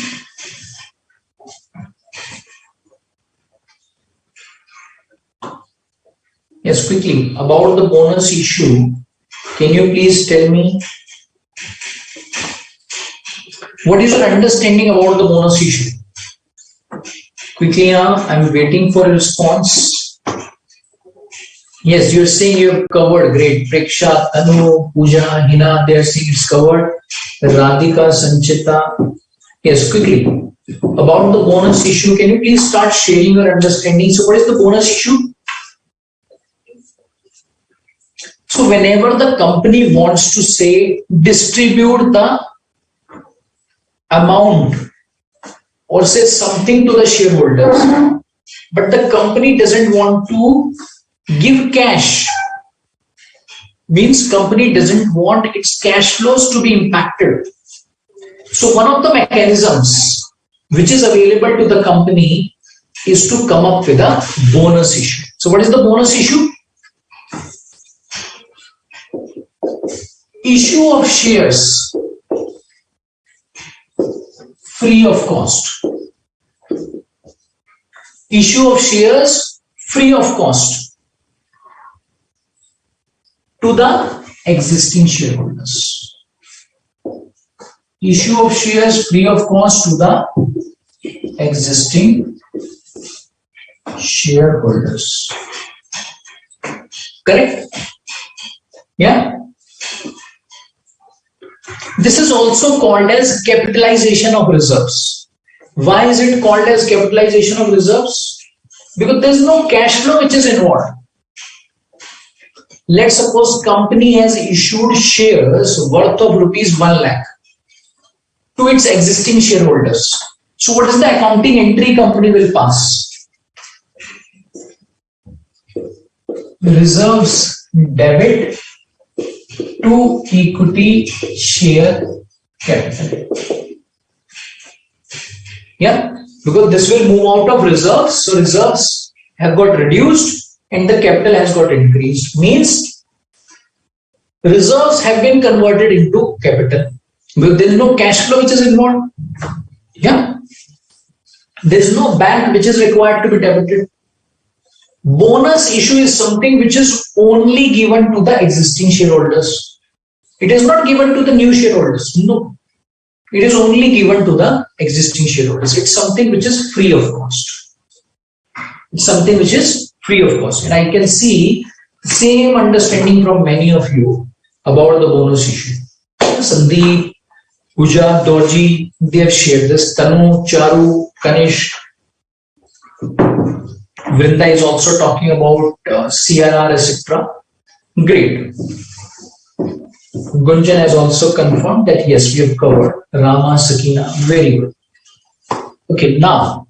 Yes, quickly, about the bonus issue, can you please tell me what is your understanding about the bonus issue? Quickly now, I'm waiting for a response. Yes, you're saying you have covered. Great. Preksha, Anu, Pooja, Hina, they are saying it's covered. Radhika, Sanchita. Yes, quickly. About the bonus issue, can you please start sharing your understanding? So what is the bonus issue? So whenever the company wants to say distribute the amount or say something to the shareholders, but the company doesn't want to give cash, means company doesn't want its cash flows to be impacted. So one of the mechanisms which is available to the company is to come up with a bonus issue. So what is the bonus issue? Issue of shares free of cost. Issue of shares free of cost to the existing shareholders. Issue of shares free of cost to the existing shareholders. Correct? Yeah. This is also called as capitalization of reserves. Why is it called as capitalization of reserves? Because there is no cash flow which is involved. Let's suppose company has issued shares worth of rupees 1 lakh to its existing shareholders. So what is the accounting entry company will pass? Reserves debit to equity share capital. Yeah, because this will move out of reserves. So reserves have got reduced and the capital has got increased. Means reserves have been converted into capital. But there is no cash flow which is involved. Yeah. There is no bank which is required to be debited. Bonus issue is something which is only given to the existing shareholders. It is not given to the new shareholders. No. It is only given to the existing shareholders. It's something which is free of cost. It's something which is free of cost. And I can see the same understanding from many of you about the bonus issue. Sandeep, Pooja, Dorji, they have shared this. Tanu, Charu, Kanish. Vrinda is also talking about CRR, etc. Great. Gunjan has also confirmed that yes, we have covered Rama, Sakina. Very good. Okay, now,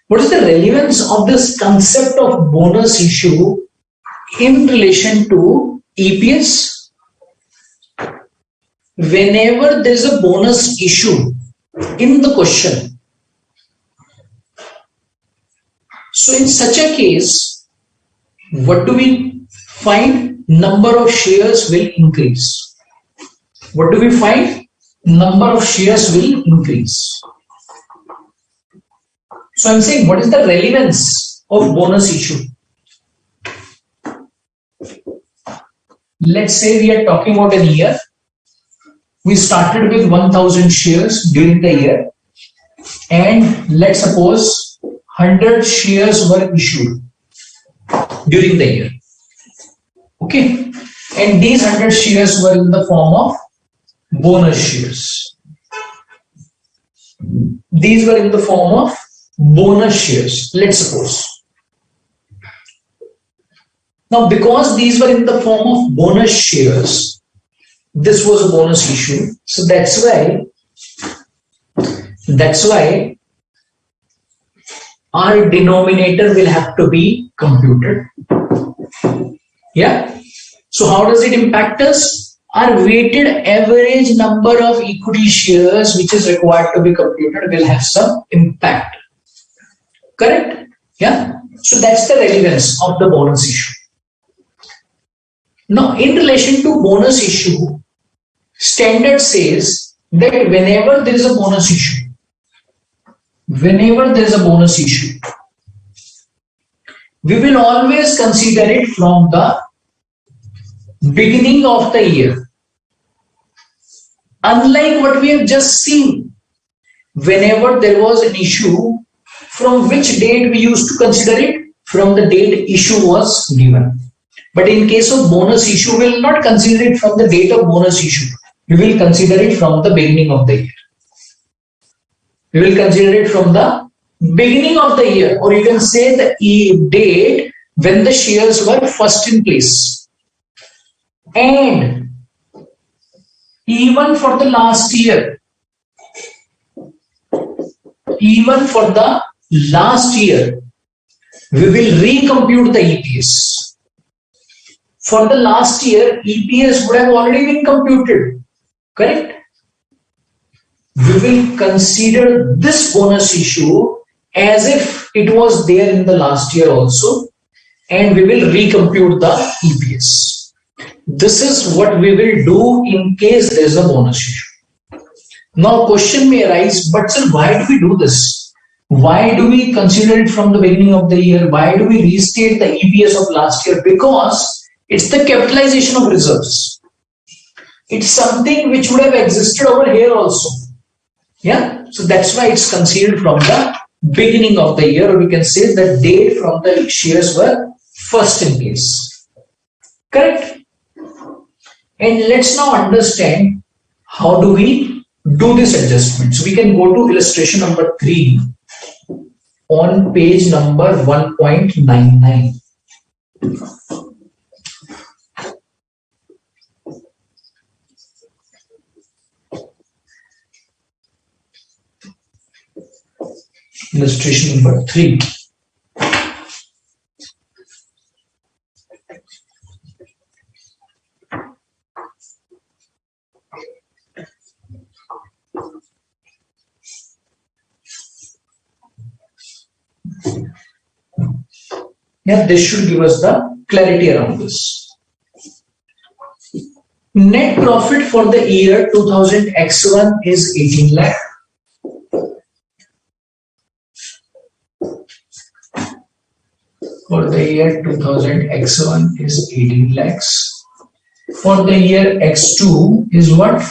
what is the relevance of this concept of bonus issue in relation to EPS? Whenever there is a bonus issue in the question, so in such a case, what do we find? Number of shares will increase. What do we find? Number of shares will increase. So I'm saying, what is the relevance of bonus issue? Let's say we are talking about a year. We started with 1000 shares during the year, and let's suppose 100 shares were issued during the year. Okay, and these 100 shares were in the form of bonus shares. These were in the form of bonus shares, let's suppose. Now, because these were in the form of bonus shares, this was a bonus issue. So that's why our denominator will have to be computed. Yeah. So how does it impact us? Our weighted average number of equity shares which is required to be computed will have some impact. Correct? Yeah. So that's the relevance of the bonus issue. Now, in relation to bonus issue, standard says that whenever there is a bonus issue, we will always consider it from the beginning of the year. Unlike what we have just seen, whenever there was an issue, from which date we used to consider it? From the date issue was given. But in case of bonus issue, we will not consider it from the date of bonus issue. We will consider it from the beginning of the year. We will consider it from the beginning of the year, or you can say the date when the shares were first in place. And even for the last year, we will recompute the EPS. For the last year, EPS would have already been computed. Correct? We will consider this bonus issue as if it was there in the last year also, and we will recompute the EPS. This is what we will do in case there is a bonus issue. Now, question may arise, but sir, why do we do this? Why do we consider it from the beginning of the year? Why do we restate the EPS of last year? Because it's the capitalization of reserves. It's something which would have existed over here also. Yeah, so that's why it's considered from the beginning of the year, or we can say the date from the shares were first in place. Correct? And let's now understand how do we do this adjustment. So we can go to illustration number 3 on page number 1.99. Illustration number 3. Yeah, this should give us the clarity around this. Net profit for the year 2000 X1 is 18 lakh. For the year 2000 X1 is 18 lakhs. For the year X2 is what?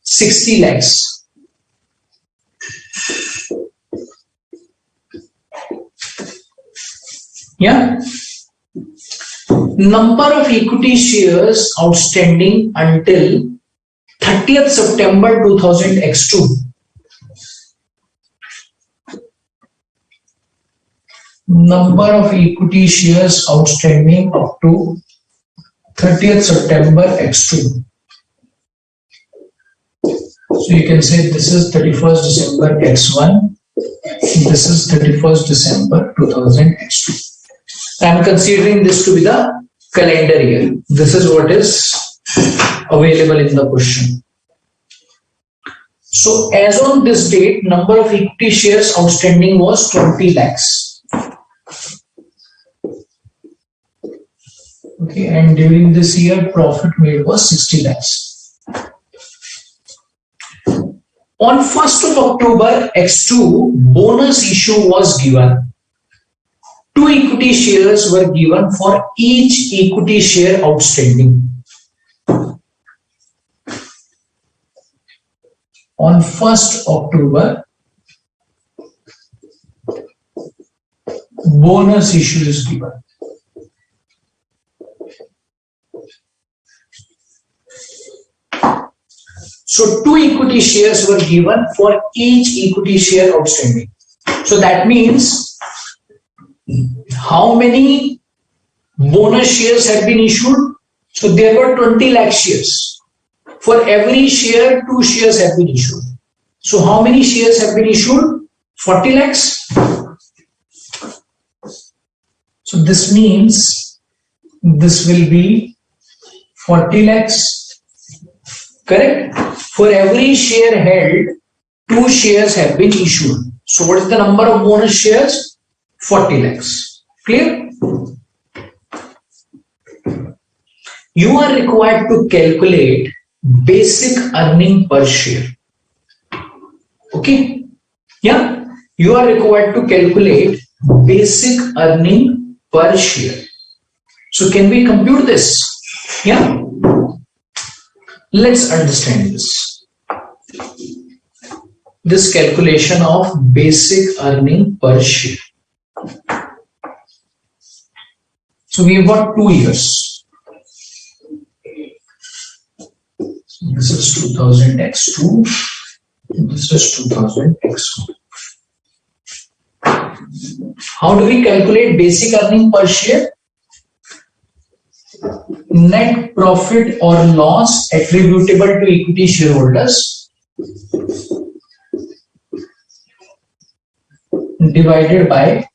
60 lakhs. Yeah. Number of equity shares outstanding until 30th September 2000 X2 number of equity shares outstanding up to 30th September X2. So you can say this is 31st December X1. This is 31st December 2000 X2. I am considering this to be the calendar year. This is what is available in the question. So as on this date, number of equity shares outstanding was 20 lakhs. Okay, and during this year, profit made was 60 lakhs. On 1st of October, X2 bonus issue was given. 2 equity shares were given for each equity share outstanding. On 1st October, bonus issue is given. So 2 equity shares were given for each equity share outstanding. So that means how many bonus shares have been issued? So there were 20 lakh shares. For every share, 2 shares have been issued. So how many shares have been issued? 40 lakhs. So this means this will be 40 lakhs. Correct? For every share held, 2 shares have been issued. So what is the number of bonus shares? 40 lakhs. Clear? You are required to calculate basic earning per share. Okay? Yeah? You are required to calculate basic earning per share. So can we compute this? Yeah? Let's understand this. This calculation of basic earning per share. So we've got 2 years. This is 2000 X2. This is 2000 X1. How do we calculate basic earning per share? Net profit or loss attributable to equity shareholders divided by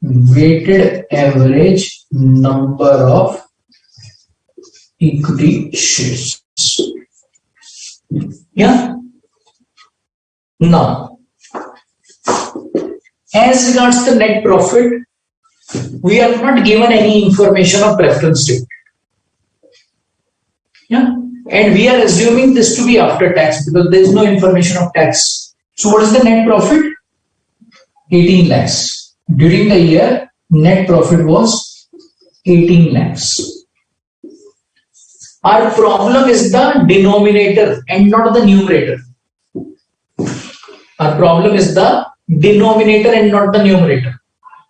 weighted average number of equity shares. Yeah. Now, as regards the net profit, we are not given any information of preference rate. Yeah. And we are assuming this to be after tax because there is no information of tax. So what is the net profit? 18 lakhs. During the year, net profit was 18 lakhs. Our problem is the denominator and not the numerator. Our problem is the denominator and not the numerator.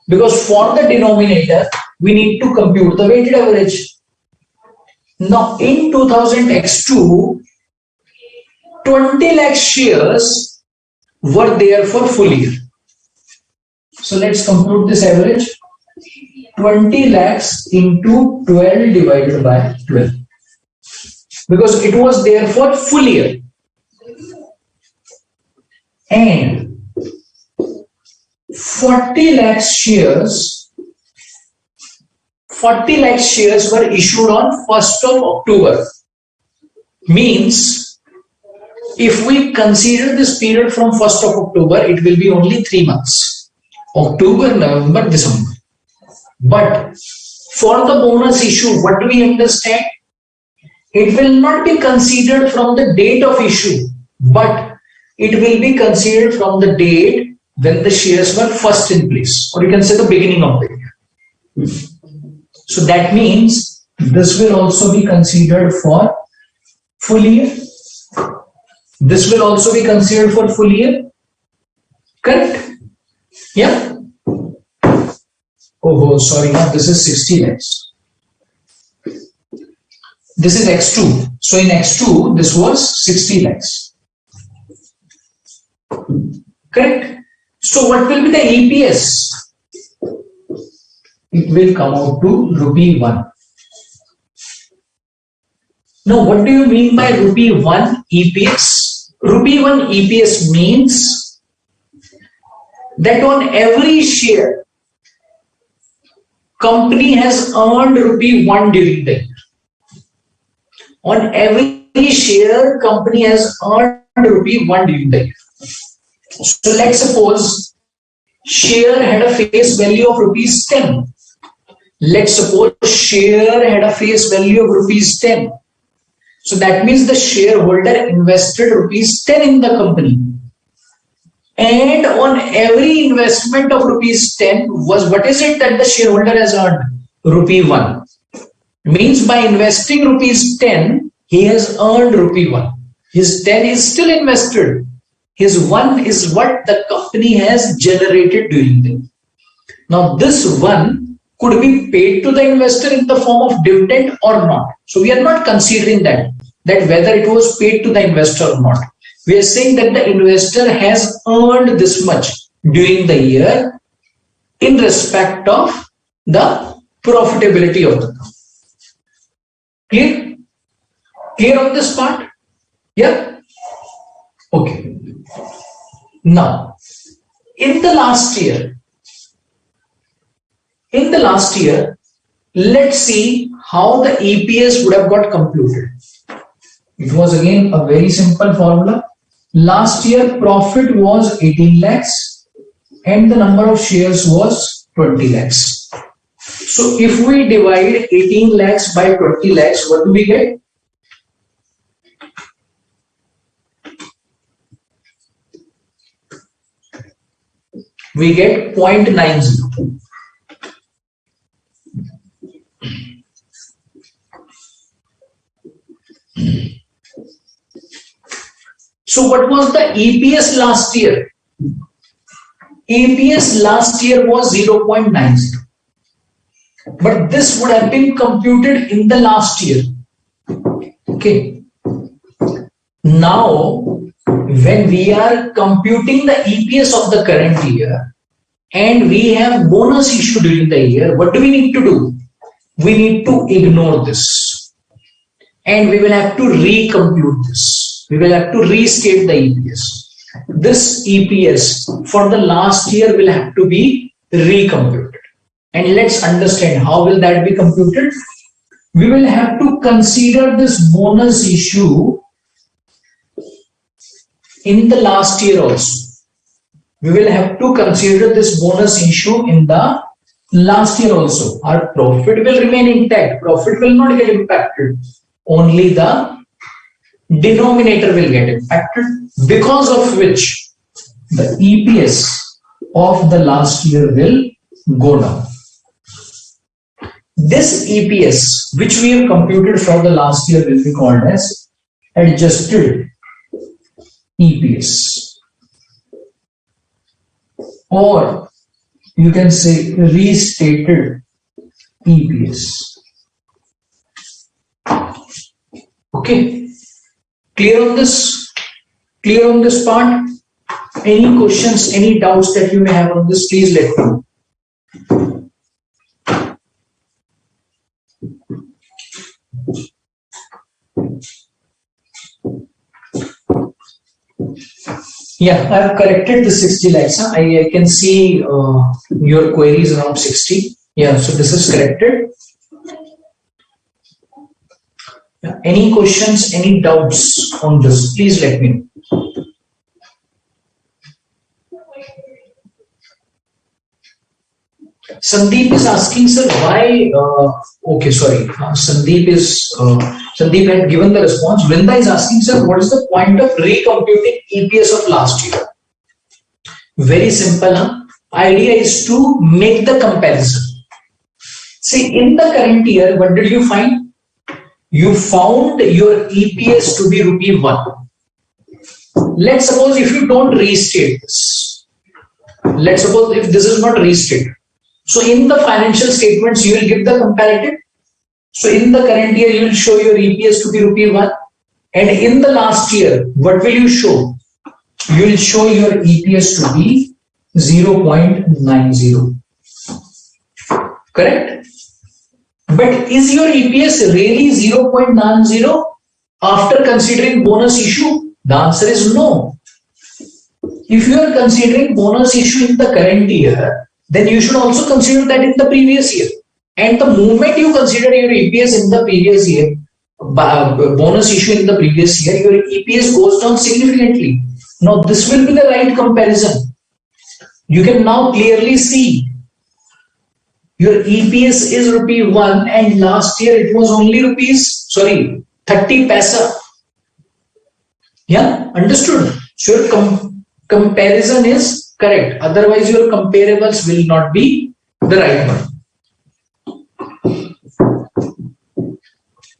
Because for the denominator, we need to compute the weighted average. Now, in 2000 X2, 20 lakh shares were there for full year. So let's compute this average. 20 lakhs into 12 divided by 12. Because it was there for full year. And 40 lakh shares were issued on 1st of October. Means, if we consider this period from 1st of October, it will be only 3 months. October, November, December. But for the bonus issue, what do we understand? It will not be considered from the date of issue, but it will be considered from the date when the shares were first in place, or you can say the beginning of the year. So that means this will also be considered for full year. This will also be considered for full year. Correct? Yeah. Oh, sorry. Now this is 60 lakhs. This is X2. So in X2, this was 60 lakhs. Correct? So what will be the EPS? it will come out to rupee 1. Now, what do you mean by rupee 1 EPS? Rupee 1 EPS means that on every share, company has earned rupee 1 during the year. On every share, company has earned rupee 1 during the year. So let's suppose share had a face value of rupees 10. Let's suppose share had a face value of rupees 10. So that means the shareholder invested rupees 10 in the company. And on every investment of rupees 10 was, what is it that the shareholder has earned? Rupee 1. Means by investing rupees 10, he has earned rupee 1. His 10 is still invested. His 1 is what the company has generated during the year. Now this 1 could be paid to the investor in the form of dividend or not. So we are not considering that whether it was paid to the investor or not. We are saying that the investor has earned this much during the year in respect of the profitability of the company. Clear? Clear on this part? Yeah? Okay. Now, in the last year, let's see how the EPS would have got computed. It was again a very simple formula. Last year profit was 18 lakhs and the number of shares was 20 lakhs. So if we divide 18 lakhs by 20 lakhs, what do we get? We get 0.90. So what was the EPS last year? EPS last year was 0.90. But this would have been computed in the last year. Okay. Now, when we are computing the EPS of the current year and we have bonus issue during the year, what do we need to do? We need to ignore this. And we will have to recompute this. We will have to restate the EPS. This EPS for the last year will have to be recomputed. And let's understand how will that be computed. We will have to consider this bonus issue in the last year also. We will have to consider this bonus issue in the last year also. Our profit will remain intact. Profit will not get impacted. Only the denominator will get impacted, because of which the EPS of the last year will go down. This EPS, which we have computed for the last year, will be called as adjusted EPS, or you can say restated EPS. Okay, clear on this? Clear on this part? Any questions, any doubts that you may have on this, please let me know. Yeah, I have corrected the 60 lakhs. I can see your query is around 60. Yeah, so this is corrected. Yeah. Any questions, any doubts on this, please let me know. Sandeep is asking, sir, why? Okay, sorry. Sandeep had given the response. Vrinda is asking, sir, what is the point of recomputing EPS of last year? Very simple. Idea is to make the comparison. See, in the current year, what did you find? You found your EPS to be rupee 1. Let's suppose if you don't restate this. Let's suppose if this is not restated. So in the financial statements, you will give the comparative. So in the current year, you will show your EPS to be rupee 1. And in the last year, what will you show? You will show your EPS to be 0.90. Correct? But is your EPS really 0.90 after considering bonus issue? The answer is no. If you are considering bonus issue in the current year, then you should also consider that in the previous year. And the moment you consider your EPS in the previous year, bonus issue in the previous year, your EPS goes down significantly. Now, this will be the right comparison. You can now clearly see your EPS is ₹1 and last year it was only 30 paisa. Yeah, understood. So your comparison is correct. Otherwise, your comparables will not be the right one.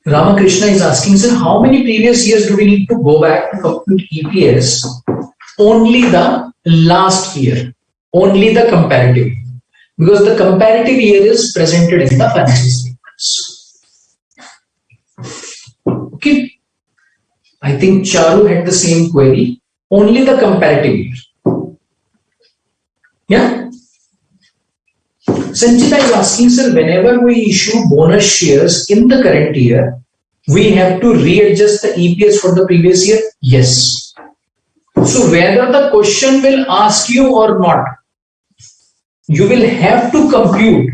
Ramakrishna is asking, sir, how many previous years do we need to go back to compute EPS? Only the last year, only the comparative, because the comparative year is presented in the financial statements. Okay, I think Charu had the same query. Only the comparative year. Yeah. Sanchita is asking, sir, whenever we issue bonus shares in the current year, we have to readjust the EPS for the previous year? Yes. So whether the question will ask you or not, you will have to compute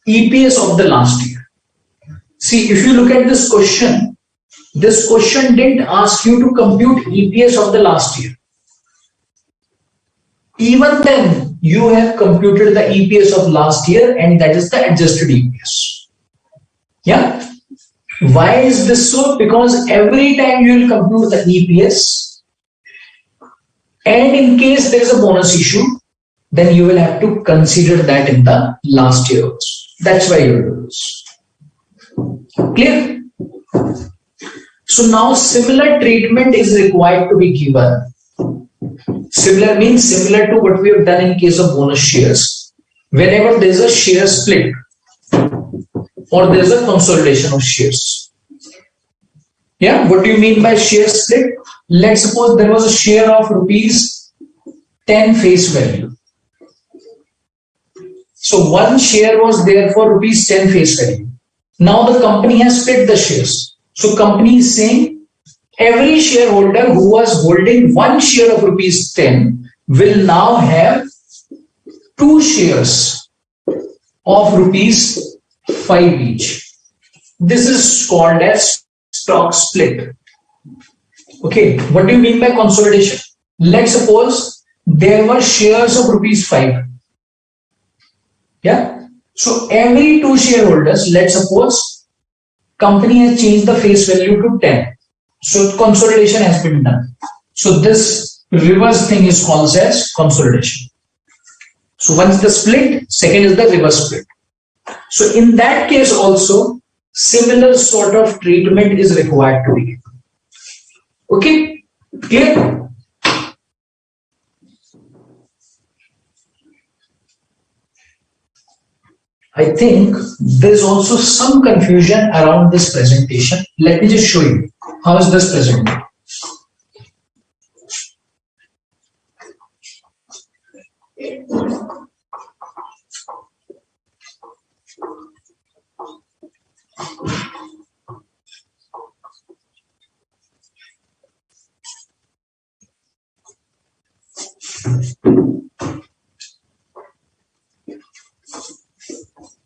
EPS of the last year. See, if you look at this question didn't ask you to compute EPS of the last year. Even then, you have computed the EPS of last year, and that is the adjusted EPS. Yeah. Why is this so? Because every time you will compute the EPS, and in case there is a bonus issue, then you will have to consider that in the last year also. That's why you will do this. Clear? So now similar treatment is required to be given. Similar means similar to what we have done in case of bonus shares. Whenever there is a share split or there is a consolidation of shares. Yeah, what do you mean by share split? Let's suppose there was a share of ₹10 face value. So one share was there for ₹10 face value. Now the company has split the shares. So company is saying every shareholder who was holding one share of ₹10 will now have two shares of ₹5 each. This is called as stock split. Okay, what do you mean by consolidation? Let's suppose there were shares of ₹5. Yeah. So every two shareholders, let's suppose company has changed the face value to 10. So consolidation has been done. So this reverse thing is called as consolidation. So one is the split, second is the reverse split. So in that case also, similar sort of treatment is required to be given. Okay, clear? I think there is also some confusion around this presentation. Let me just show you how is this presented.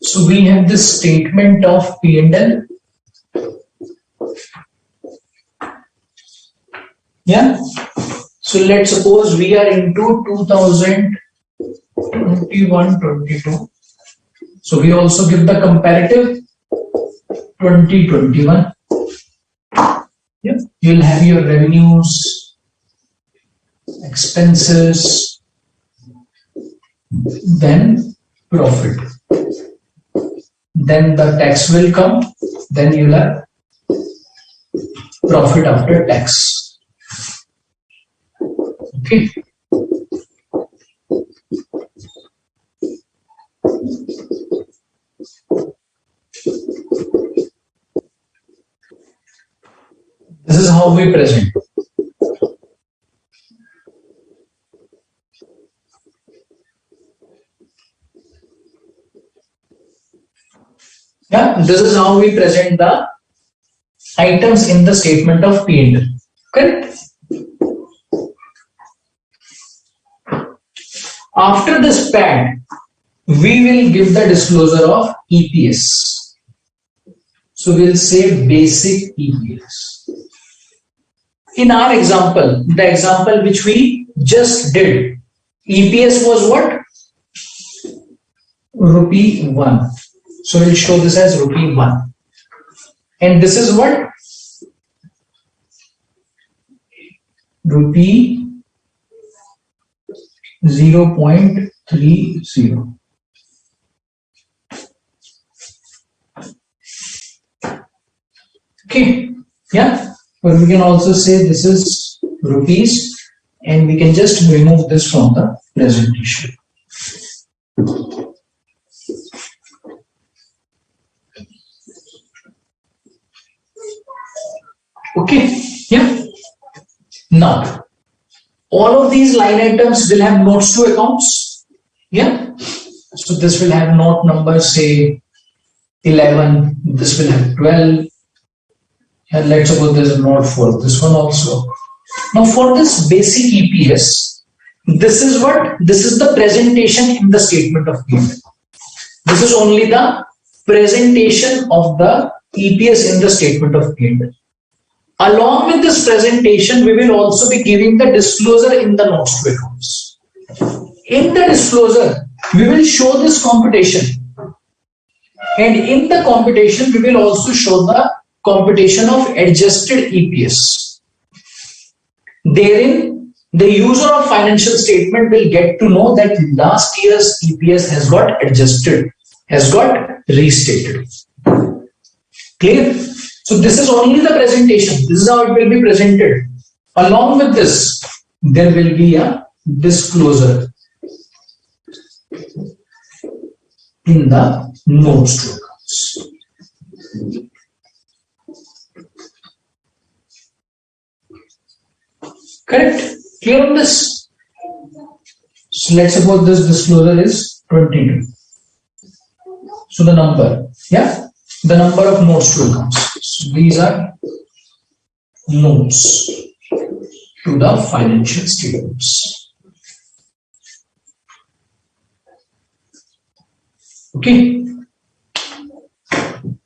So we have this statement of P&L. Yeah. So let's suppose we are into 2021-22. So we also give the comparative 2021. Yeah. You'll have your revenues, expenses, then profit. Then the tax will come, then you'll have profit after tax. Okay. This is how we present. Yeah, this is how we present the items in the statement of P&L. Correct? After this PAT, we will give the disclosure of EPS. So we'll say basic EPS. In our example, the example which we just did, EPS was what? Rupee 1. So we'll show this as rupee 1. And this is what? Rupee 0.30. Okay, yeah, but we can also say this is rupees and we can just remove this from the presentation. Okay, yeah. Now, all of these line items will have notes to accounts. Yeah. So this will have note number, say 11. This will have 12. And let's suppose there's a note for this one also. Now for this basic EPS, this is what? This is the presentation in the statement of payment. This is only the presentation of the EPS in the statement of payment. Along with this presentation, we will also be giving the disclosure in the notes to accounts. In the disclosure, we will show this computation. And in the computation, we will also show the computation of adjusted EPS. Therein, the user of financial statement will get to know that last year's EPS has got adjusted, has got restated. Clear? So this is only the presentation. This is how it will be presented. Along with this, there will be a disclosure in the notes to accounts. Correct? Clear on this? So let's suppose this disclosure is 22. So the number, yeah, the number of notes to accounts. So these are notes to the financial statements. Okay.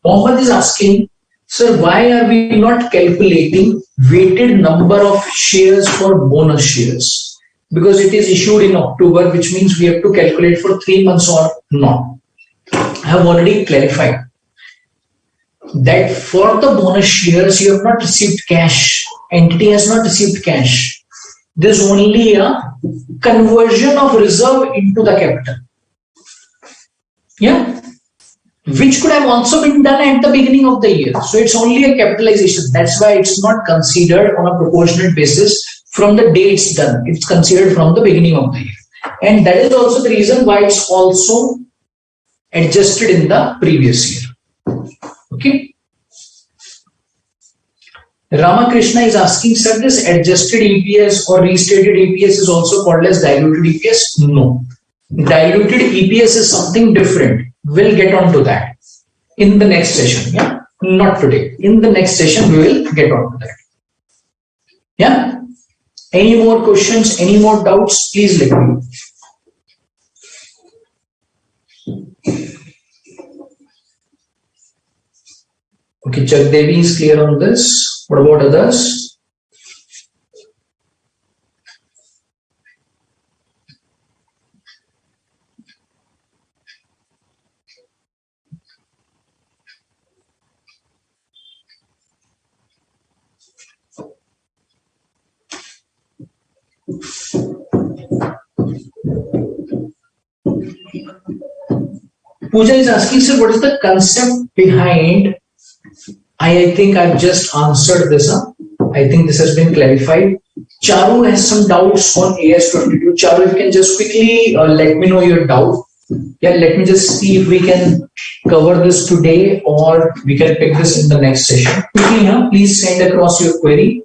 Mohammed is asking, sir, why are we not calculating weighted number of shares for bonus shares? Because it is issued in October, which means we have to calculate for 3 months or not. I have already clarified that for the bonus shares, you have not received cash. Entity has not received cash. There's only a conversion of reserve into the capital. Yeah. Which could have also been done at the beginning of the year. So it's only a capitalization. That's why it's not considered on a proportionate basis from the day it's done. It's considered from the beginning of the year. And that is also the reason why it's also adjusted in the previous year. Okay. Ramakrishna is asking, sir, this adjusted EPS or restated EPS is also called as diluted EPS? No. Diluted EPS is something different. We'll get on to that in the next session. Yeah, not today. In the next session, we will get on to that. Yeah. Any more questions? Any more doubts? Please let me know. Okay, Chuck Devi is clear on this. What about others? Pooja is asking, sir, what is the concept behind? I think I've just answered this. I think this has been clarified. Charu has some doubts on AS22. Charu, if you can just quickly let me know your doubt. Yeah, let me just see if we can cover this today or we can pick this in the next session. Quickly, please send across your query.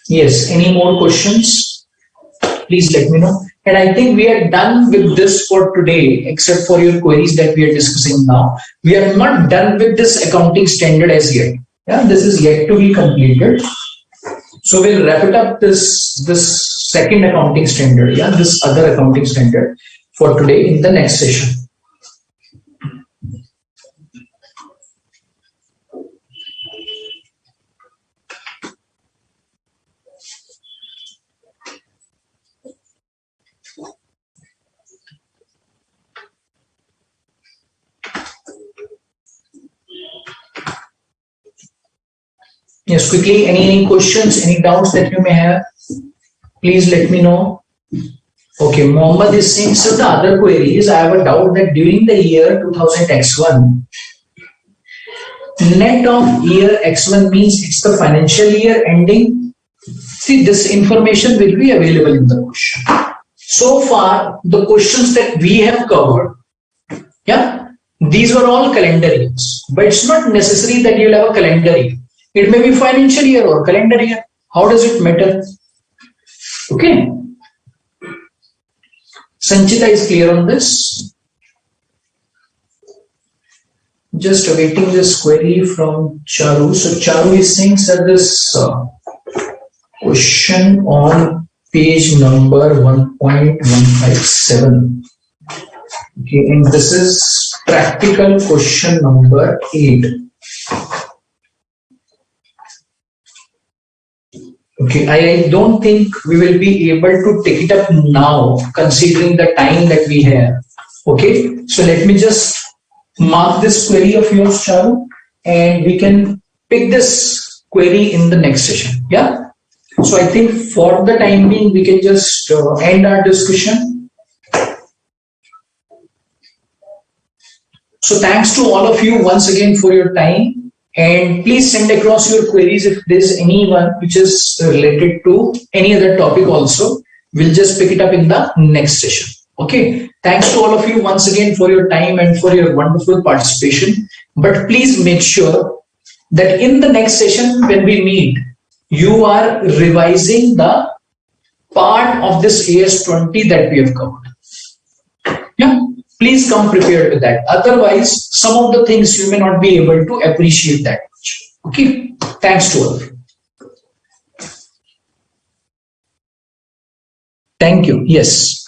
Yes, any more questions? please let me know. And I think we are done with this for today, except for your queries that we are discussing now. We are not done with this accounting standard as yet. Yeah, this is yet to be completed. So we'll wrap it up this second accounting standard, yeah, this other accounting standard for today in the next session. Yes, quickly, any questions, any doubts that you may have? Please let me know. Okay, Mohammed is saying, so the other query is, I have a doubt that during the year 2000 X1, net of year X1 means it's the financial year ending. See, this information will be available in the question. So far, the questions that we have covered, yeah, these were all calendar years, but it's not necessary that you'll have a calendar year. It may be financial year or calendar year. How does it matter? Okay. Sanchita is clear on this. Just awaiting this query from Charu. So Charu is saying, sir, this question on page number 1.157. Okay, and this is practical question number 8. Okay, I don't think we will be able to take it up now, considering the time that we have. Okay, so let me just mark this query of yours, Charu, and we can pick this query in the next session. Yeah. So I think for the time being, we can just end our discussion. So thanks to all of you once again for your time. And please send across your queries if there is anyone which is related to any other topic also. We'll just pick it up in the next session. Okay. Thanks to all of you once again for your time and for your wonderful participation. But please make sure that in the next session when we meet, you are revising the part of this AS20 that we have covered. Yeah. Please come prepared with that. Otherwise, some of the things you may not be able to appreciate that much. Okay. Thanks to all of you. Thank you. Yes.